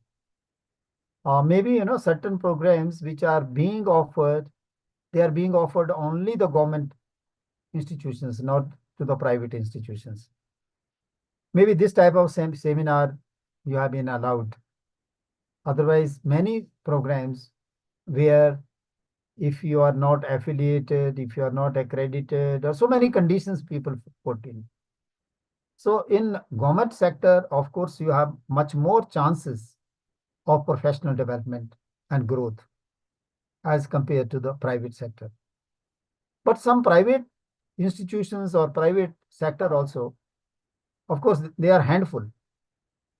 Maybe, certain programs which are being offered, they are being offered only the government institutions, not to the private institutions. Maybe this type of seminar you have been allowed. Otherwise, many programs where if you are not affiliated, if you are not accredited, there are so many conditions people put in. So in government sector, of course, you have much more chances of professional development and growth as compared to the private sector. But some private institutions or private sector also, Of course, they are handful,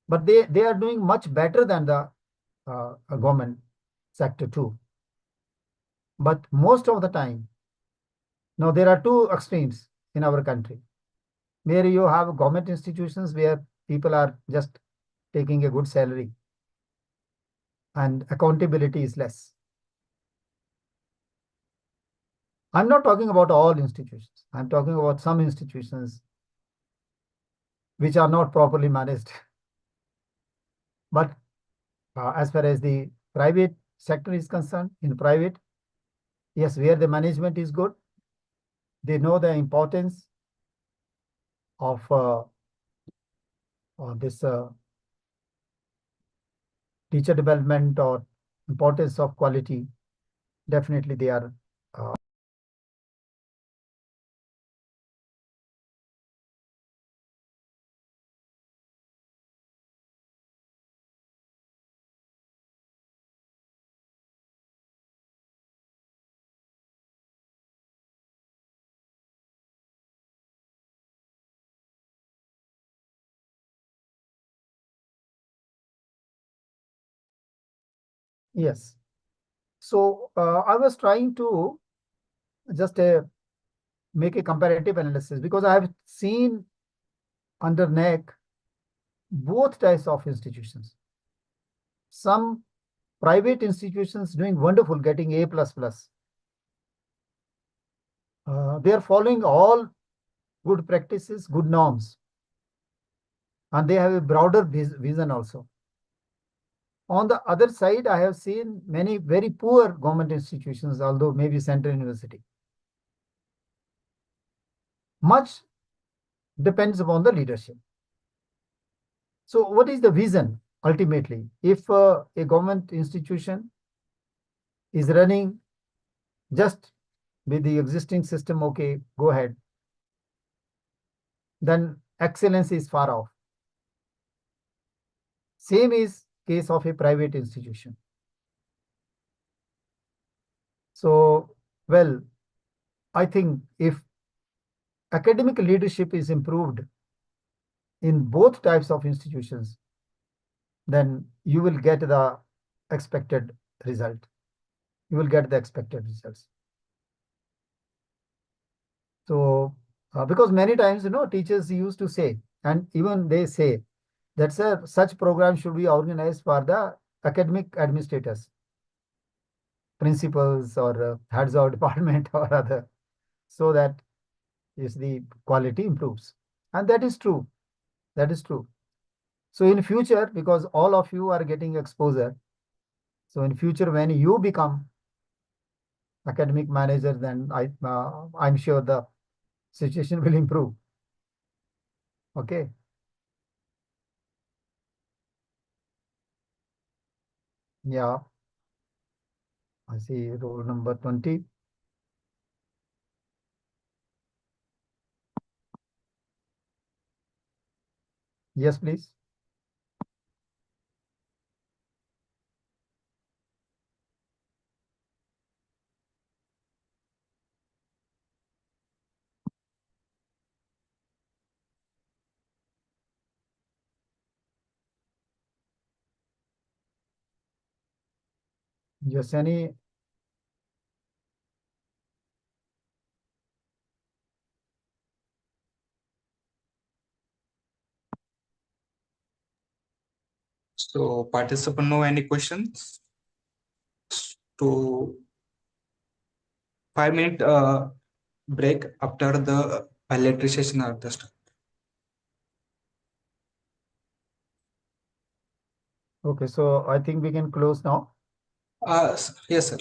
but they are doing much better than the government sector too. But most of the time, now there are two extremes in our country, where you have government institutions where people are just taking a good salary and accountability is less. I'm not talking about all institutions. I'm talking about some institutions which are not properly managed. But as far as the private sector is concerned, in private, yes, where the management is good, they know the importance of this teacher development or importance of quality. Definitely, they are. Yes. So I was trying to just make a comparative analysis because I have seen under NEC both types of institutions. Some private institutions doing wonderful, getting A++. They are following all good practices, good norms, and they have a broader vision also. On the other side, I have seen many very poor government institutions, although maybe Central University. Much depends upon the leadership. So what is the vision ultimately? If a government institution is running just with the existing system, okay, go ahead, then excellence is far off. Same is case of a private institution. So, well, I think if academic leadership is improved in both types of institutions, then you will get the expected result. You will get the expected results. So, because many times, teachers used to say, and even they say, that such program should be organized for the academic administrators, principals, or heads of department or other, so that is the quality improves. And that is true. That is true. So in future, because all of you are getting exposure, so in future when you become academic manager, then I'm sure the situation will improve. Okay. Yeah. I see roll number 20. Yes, please. Yes, any. So participant know any questions? To 5 minute break after the bilateral session are the start. Okay, so I think we can close now. Yes, sir.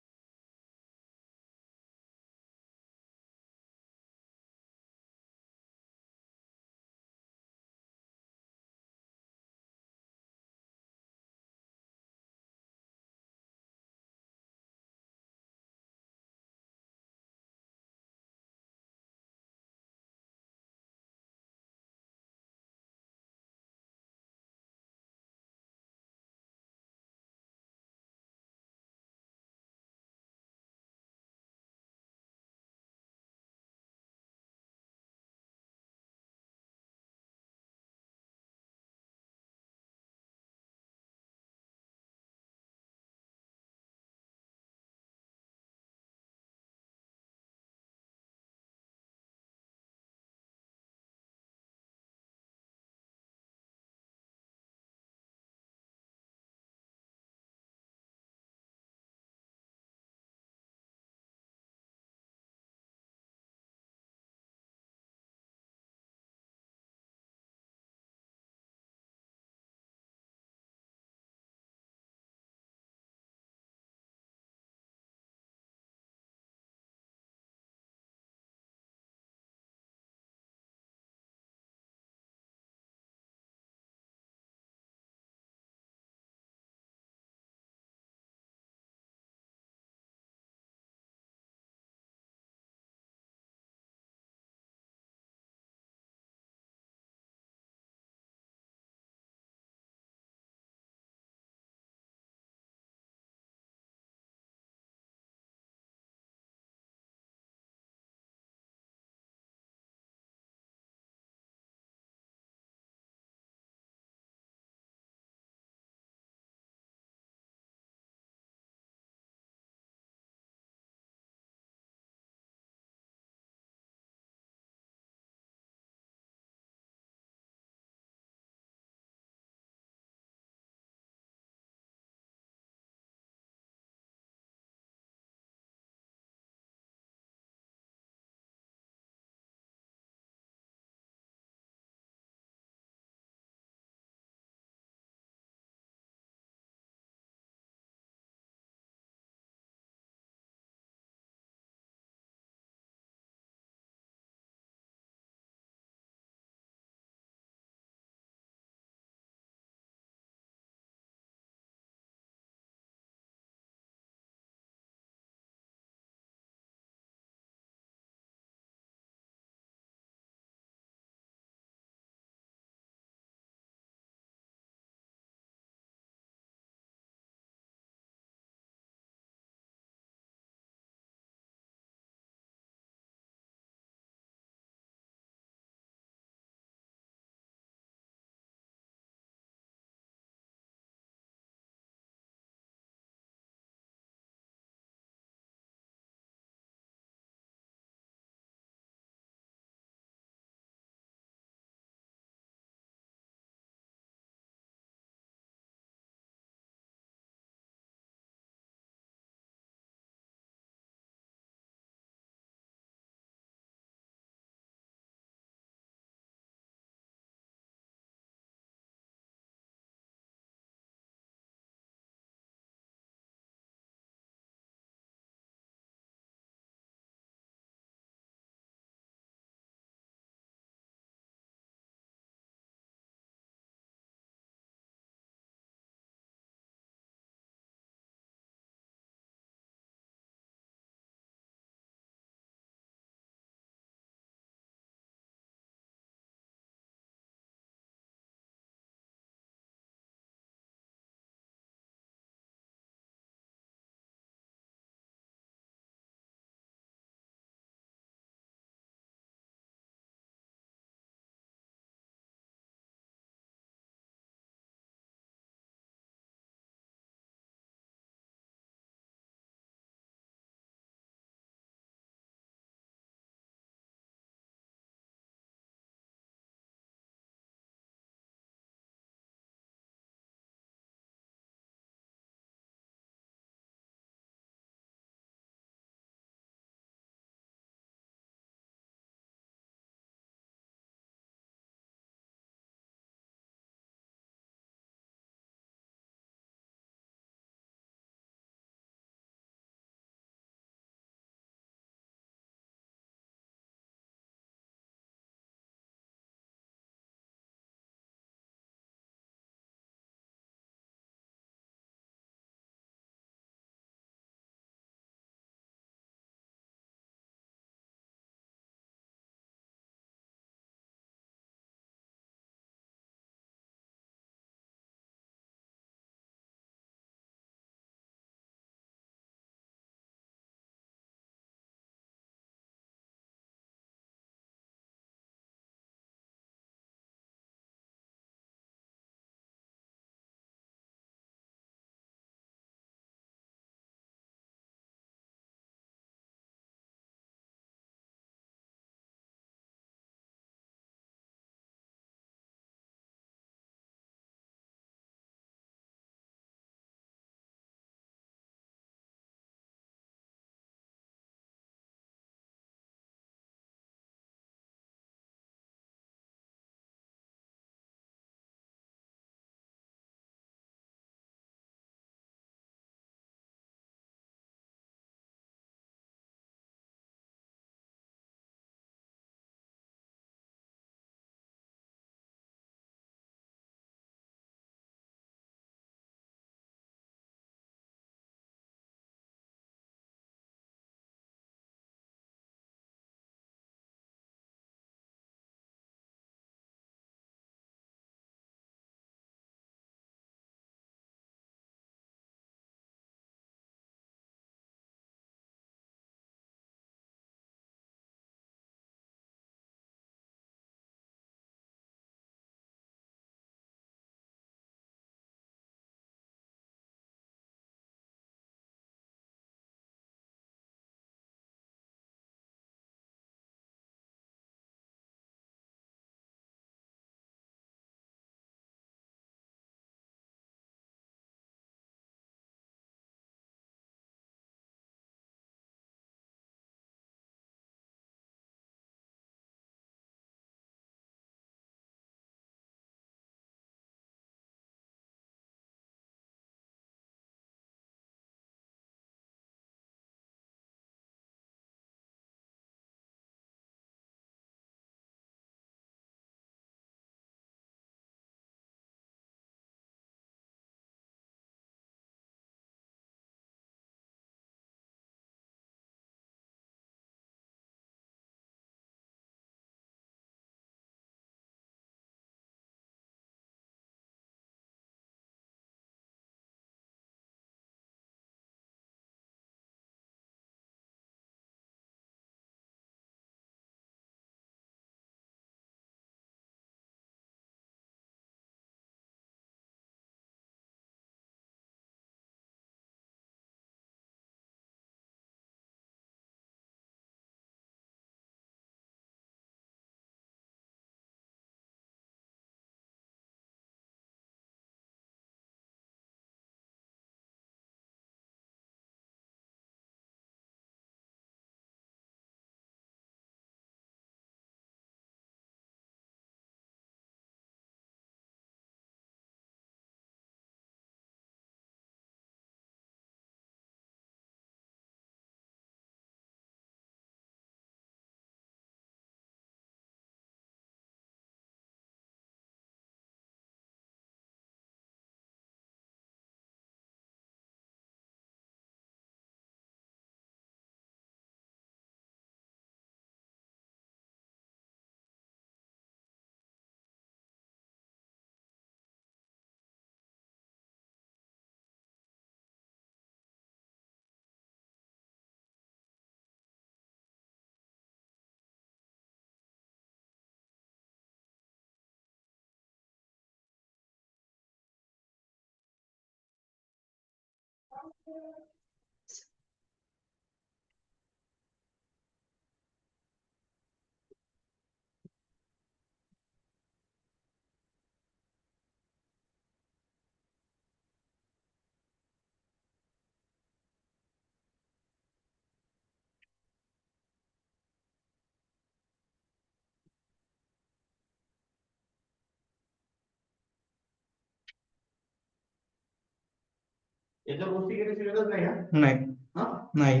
याच्या गोष्टी करायची गरज नाही हा? नाही.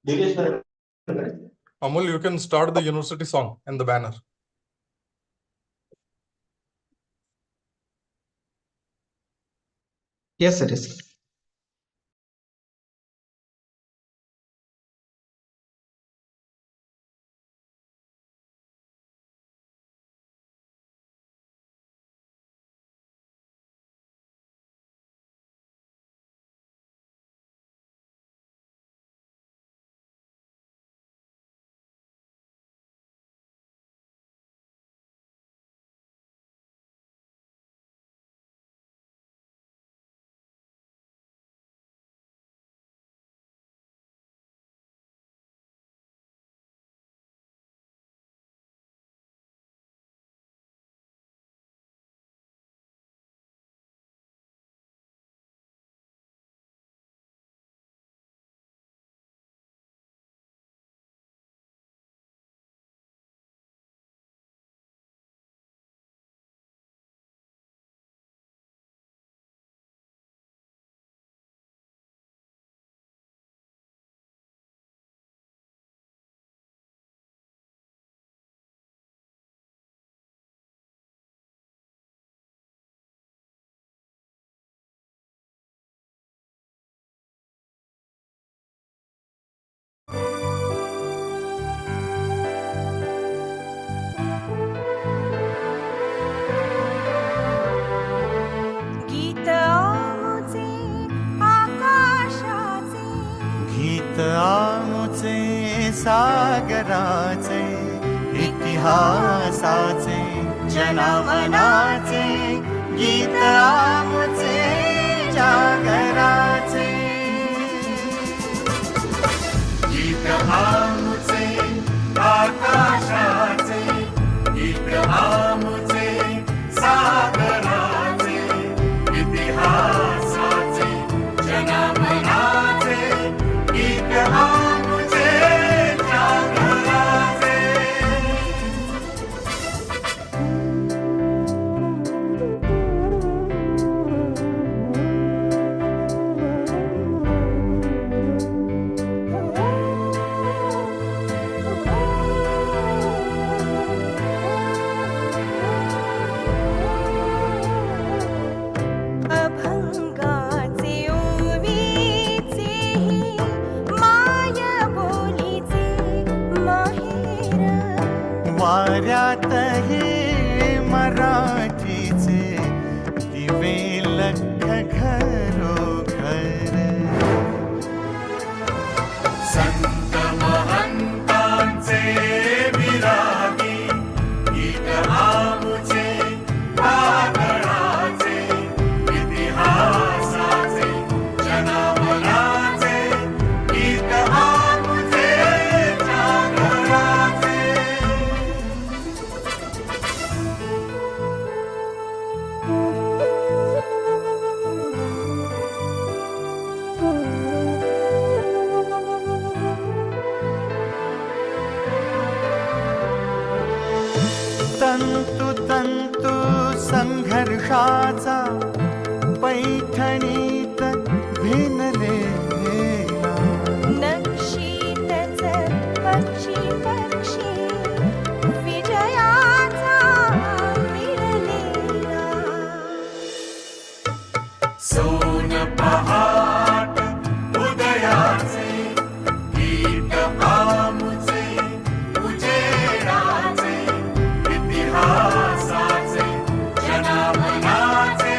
डिलेश करायचं. Amol, you can start the university song and the banner. Yes, sir. Yes. गीत आमुचे आकाशाचे, गीत आमुचे सागराचे, इतिहासाचे जनमनाचे, गीत आमुचे जागराचे, गीत आमुचे आकाशाचे, गीत आमुचे सागराचे, इतिहासाचे जनमनाचे, गीत आमुचे जागराचे. अभंगाचे ओवीचेही माय बोलीचे माहेर, वाऱ्यातही मराठीचे दिवे लख घरोघर. संत महंतांचे विरागी गीत आमुचे वादळाचे, इतिहासाचे जनमनाचे, गीत आमुचे जागराचे. तंतु तंतु संघर्षाचा पैठणीत भिनलेला, नक्षीतच पक्षी पक्षी विजयाचा विरलेला. सोन पहाट उदयाचे, गीत आमुचे उजेडाचे, इतिहासाचे जनमनाचे,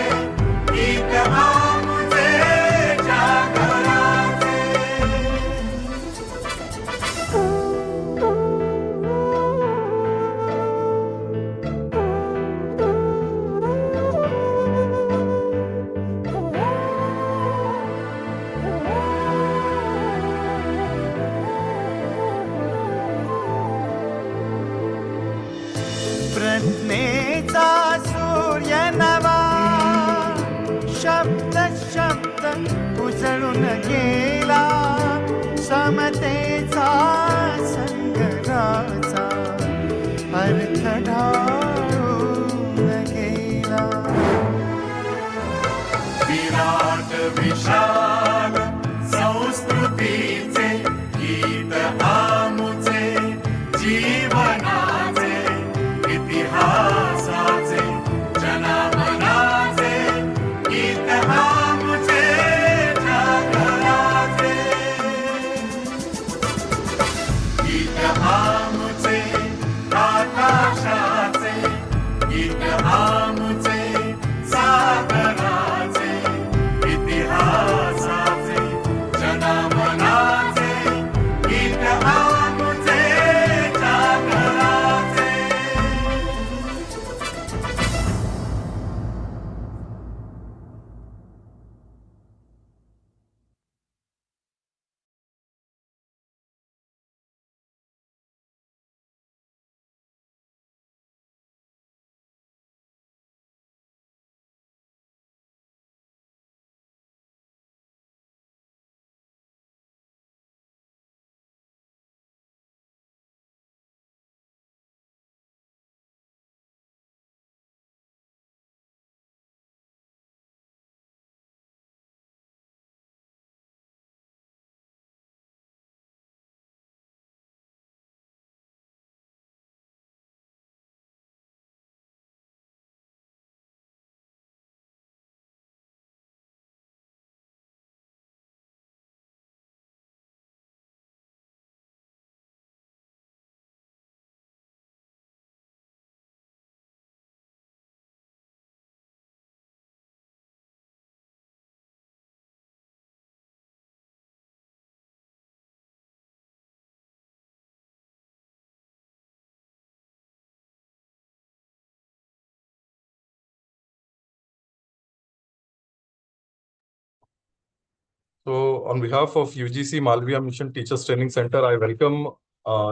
on behalf of UGC Malviya Mission Teachers Training Center, I welcome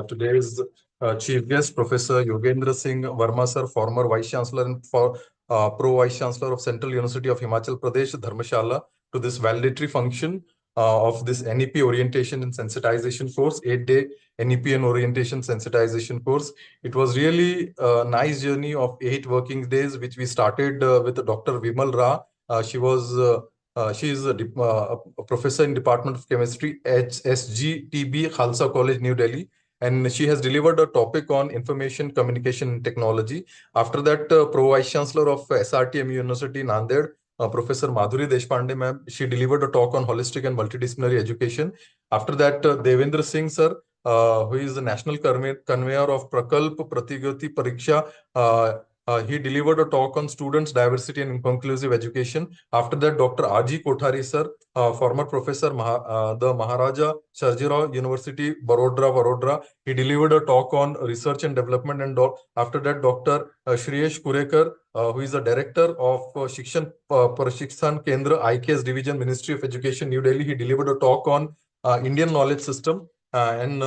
today's chief guest, Professor Yoginder Singh Verma sir, former Vice Chancellor and Pro Vice Chancellor of Central University of Himachal Pradesh, Dharmshala, to this validatory function of this NEP orientation and sensitization course, 8-day NEP and orientation sensitization course. It was really a nice journey of 8 working days, which we started with Dr. Vimal Ra. She is a professor in Department of Chemistry, SGTB, Khalsa College, New Delhi. And she has delivered a topic on information communication technology. After that, Pro Vice Chancellor of SRTM University, Nanded, Professor Madhuri Deshpande, ma'am, she delivered a talk on holistic and multidisciplinary education. After that, Devendra Singh, sir, who is the national conveyor of Prakalp Pratigati Pariksha, he delivered a talk on students, diversity and inclusive education. After that, Dr. R.G. Kothari, sir, former professor, the Maharaja Sarjirao University, Vadodara, he delivered a talk on research and development. And after that, Dr. Shreyesh Kurekar, who is the director of Shikshan Prashikshan Kendra, IKS Division, Ministry of Education, New Delhi, he delivered a talk on Indian knowledge system. And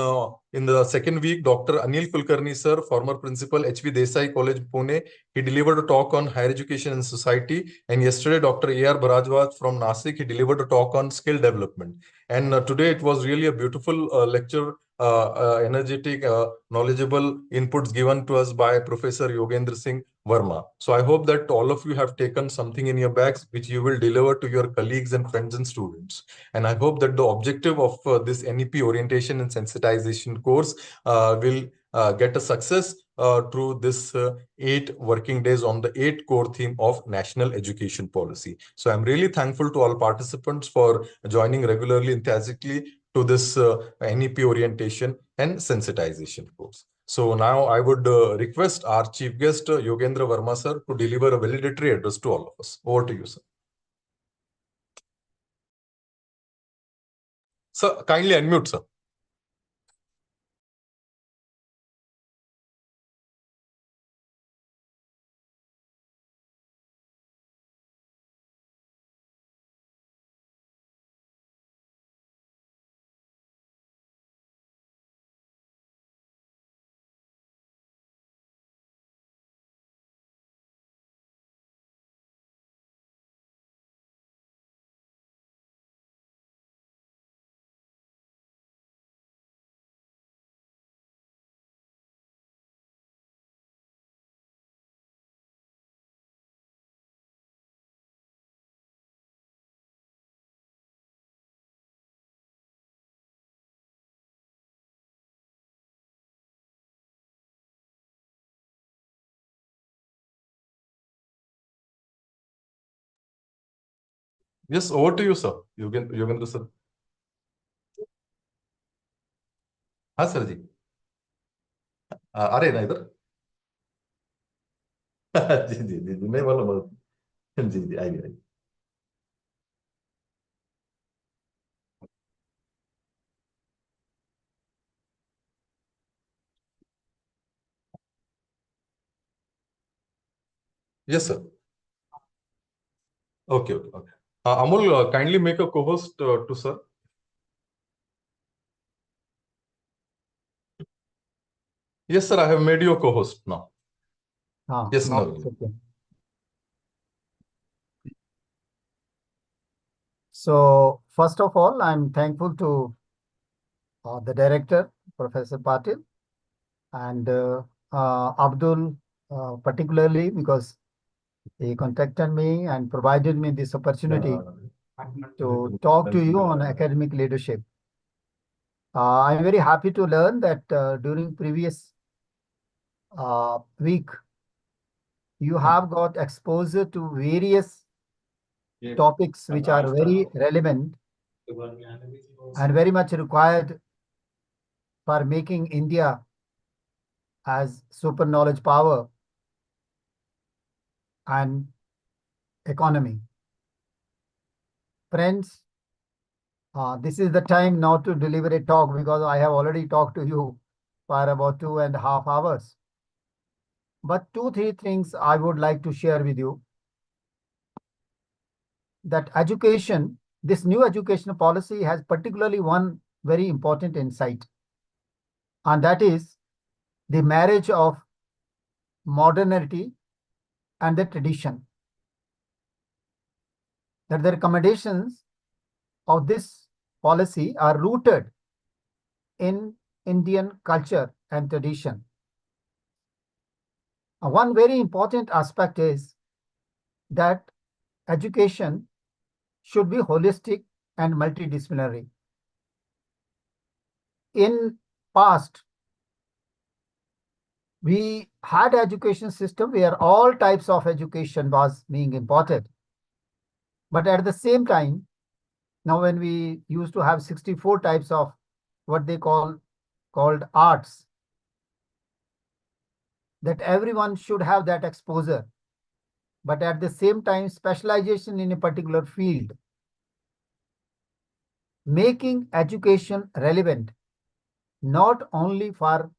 in the second week, Dr. Anil Kulkarni, sir, former principal, H.V. Desai College, Pune, he delivered a talk on higher education and society. And yesterday, Dr. A.R. Bharajwaj from Nasik, he delivered a talk on skill development. And today it was really a beautiful lecture, energetic, knowledgeable inputs given to us by Professor Yoginder Singh Verma. So I hope that all of you have taken something in your bags, which you will deliver to your colleagues and friends and students. And I hope that the objective of this NEP orientation and sensitization course will get a success through this 8 working days on the 8 core theme of national education policy. So I'm really thankful to all participants for joining regularly, enthusiastically to this NEP orientation and sensitization course. So now I would request our chief guest, Yoginder Verma sir, to deliver a valedictory address to all of us. Over to you, sir. Sir, kindly unmute, sir. Yes, over to you, sir. Yoginder sir. हाँ sir जी, आ रहे ना इधर? जी जी जी जी, नहीं मालूम। जी जी, आइए आइए। Yes, sir. Okay, okay, okay. Amol, kindly make a co-host to sir. Yes, sir, I have made you a co-host now. Yes, now no. it's okay. So first of all, I'm thankful to the director, Professor Patil, and Abdul, particularly because he contacted me and provided me this opportunity to talk to you on academic leadership. I'm very happy to learn that during previous week, you have got exposure to various topics which are very relevant and very much required for making India as super knowledge power and economy. Friends, this is the time now to deliver a talk because I have already talked to you for about 2.5 hours. But 2-3 things I would like to share with you. That education this new education policy has particularly one very important insight, and that is the marriage of modernity and the tradition. That the recommendations of this policy are rooted in Indian culture and tradition. One very important aspect is that education should be holistic and multidisciplinary. In past, we had education system where all types of education was being imparted. But at the same time, now when we used to have 64 types of what they called arts, that everyone should have that exposure. But at the same time, specialization in a particular field, making education relevant, not only for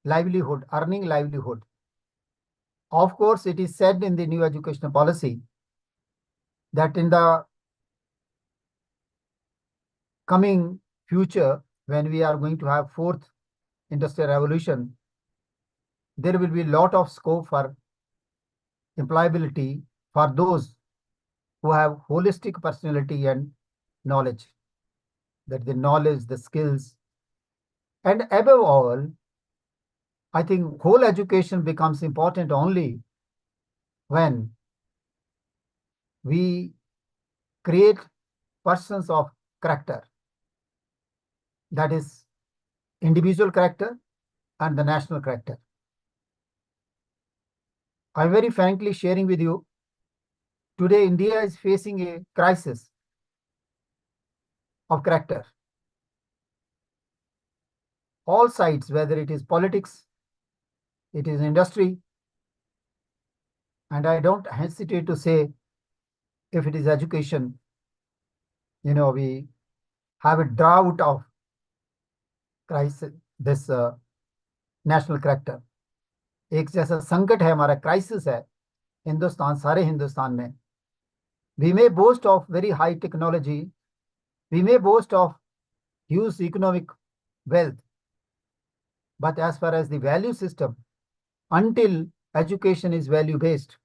livelihood, earning livelihood. Of course, it is said in the new educational policy that in the coming future, when we are going to have fourth industrial revolution, there will be a lot of scope for employability for those who have holistic personality and knowledge. That the knowledge, the skills, and above all, I think whole education becomes important only when we create persons of character. That is individual character and the national character. I'm very frankly sharing with you, today India is facing a crisis of character. All sides, whether it is politics, it is industry, and I don't hesitate to say if it is education, we have a drought of crisis, this national character. एक जैसा संकट है, हमारा crisis है हिंदुस्तान, सारे हिंदुस्तान में. We may boast of very high technology, we may boast of huge economic wealth, but as far as the value system, until education is value based,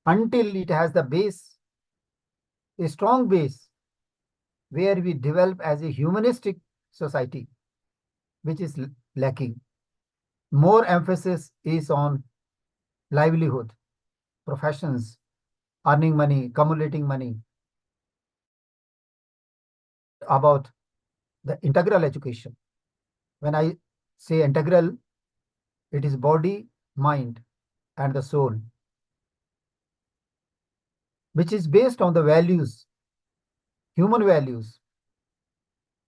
until it has the base, a strong base, where we develop as a humanistic society, which is lacking. More emphasis is on livelihood, professions, earning money, accumulating money. About the integral education. When I say integral, it is body, mind, and the soul, which is based on the values, human values.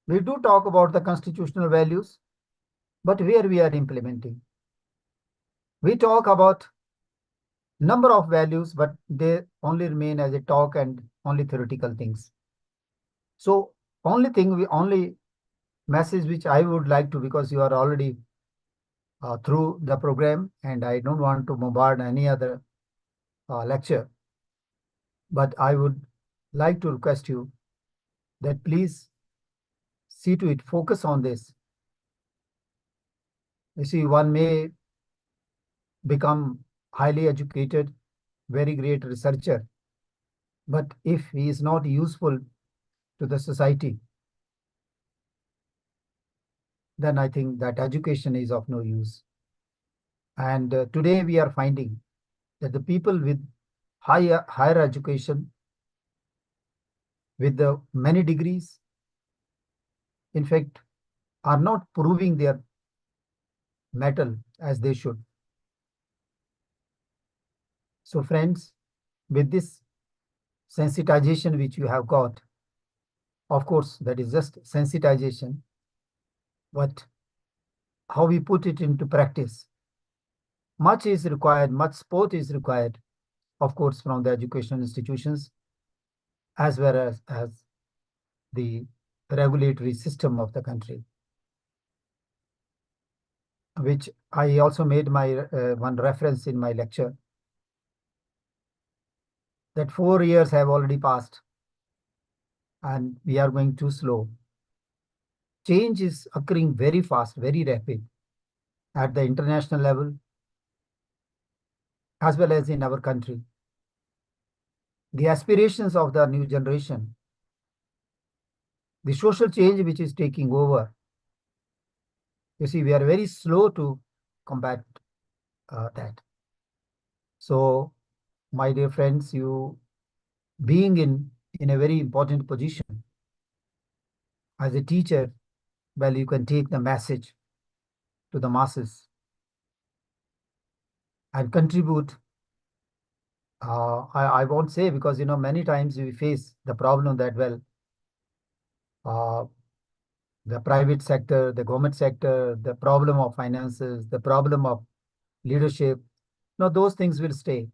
We do talk about the constitutional values, but where we are implementing. We talk about number of values, but they only remain as a talk and only theoretical things. So only message which I would like to, because you are already through the program and I don't want to bombard any other lecture, but I would like to request you that please see to it, focus on this. You see, one may become highly educated, very great researcher, but if he is not useful to the society, then I think that education is of no use. And today we are finding that the people with higher education, with the many degrees, in fact, are not proving their mettle as they should. So friends, with this sensitization which you have got, of course, that is just sensitization, but how we put it into practice, much is required, much support is required, of course, from the educational institutions, as well as the regulatory system of the country, which I also made my one reference in my lecture, that 4 years have already passed. and we are going too slow. Change is occurring very fast, very rapid at the international level as well as in our country. The aspirations of the new generation, the social change which is taking over. You see, we are very slow to combat that. So, my dear friends, you being in a very important position as a teacher, well, you can take the message to the masses and contribute. I won't say, because many times we face the problem that, well, the private sector, the government sector, the problem of finances, the problem of leadership, those things will stay.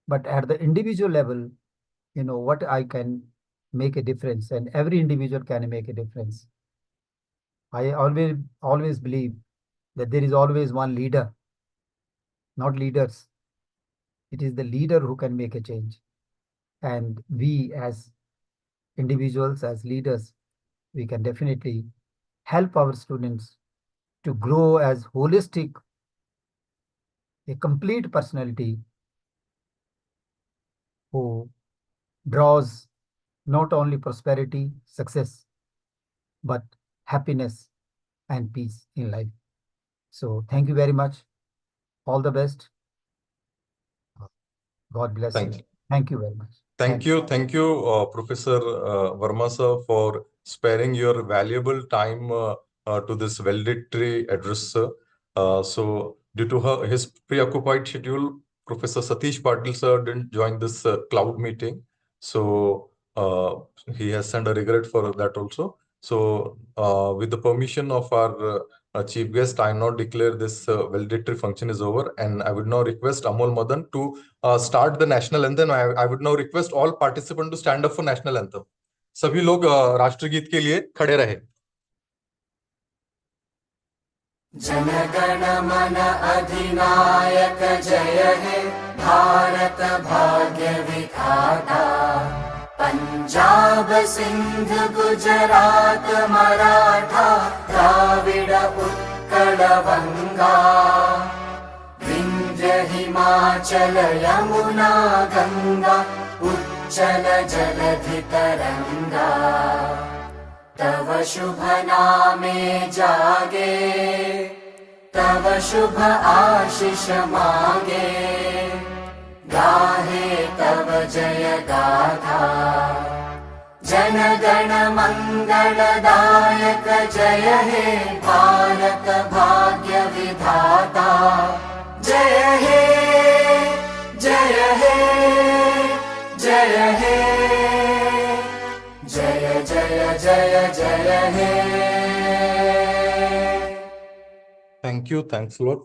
But at the individual level, what I can make a difference, and every individual can make a difference. I always believe that there is always one leader, not leaders. It is the leader who can make a change. And we as individuals, as leaders, we can definitely help our students to grow as holistic, a complete personality who draws not only prosperity, success, but happiness and peace in life. So thank you very much. All the best. God bless Thank you. you. Thank you very much. Thank you, Professor Verma sir, for sparing your valuable time to this valedictory address, sir. So, due to his preoccupied schedule, Professor Satish Patil sir didn't join this cloud meeting. So, he has sent a regret for that also. So, with the permission of our chief guest, I now declare this valedictory function is over, and I would now request Amol Madan to start the national anthem. I would now request all participants to stand up for national anthem. सभी लोग राष्ट्रगीत के लिए खड़े रहे. जनगण मन अधिनायक जय हे भारत भाग्य विधाता पंजाब सिंध गुजरात मराठा द्राविड उत्कल बंगा विंध्य हिमाचल यमुना गंगा उच्चल जलधि तरंगा तव शुभ नामे जागे तव शुभ आशीष मागे गाहे तव जय गाथा जन गण मंगलदायक जय हे भारत भाग्य विधाता जय हे जय हे जय हे जय जय जय जय हे. Thank you. Thanks a lot.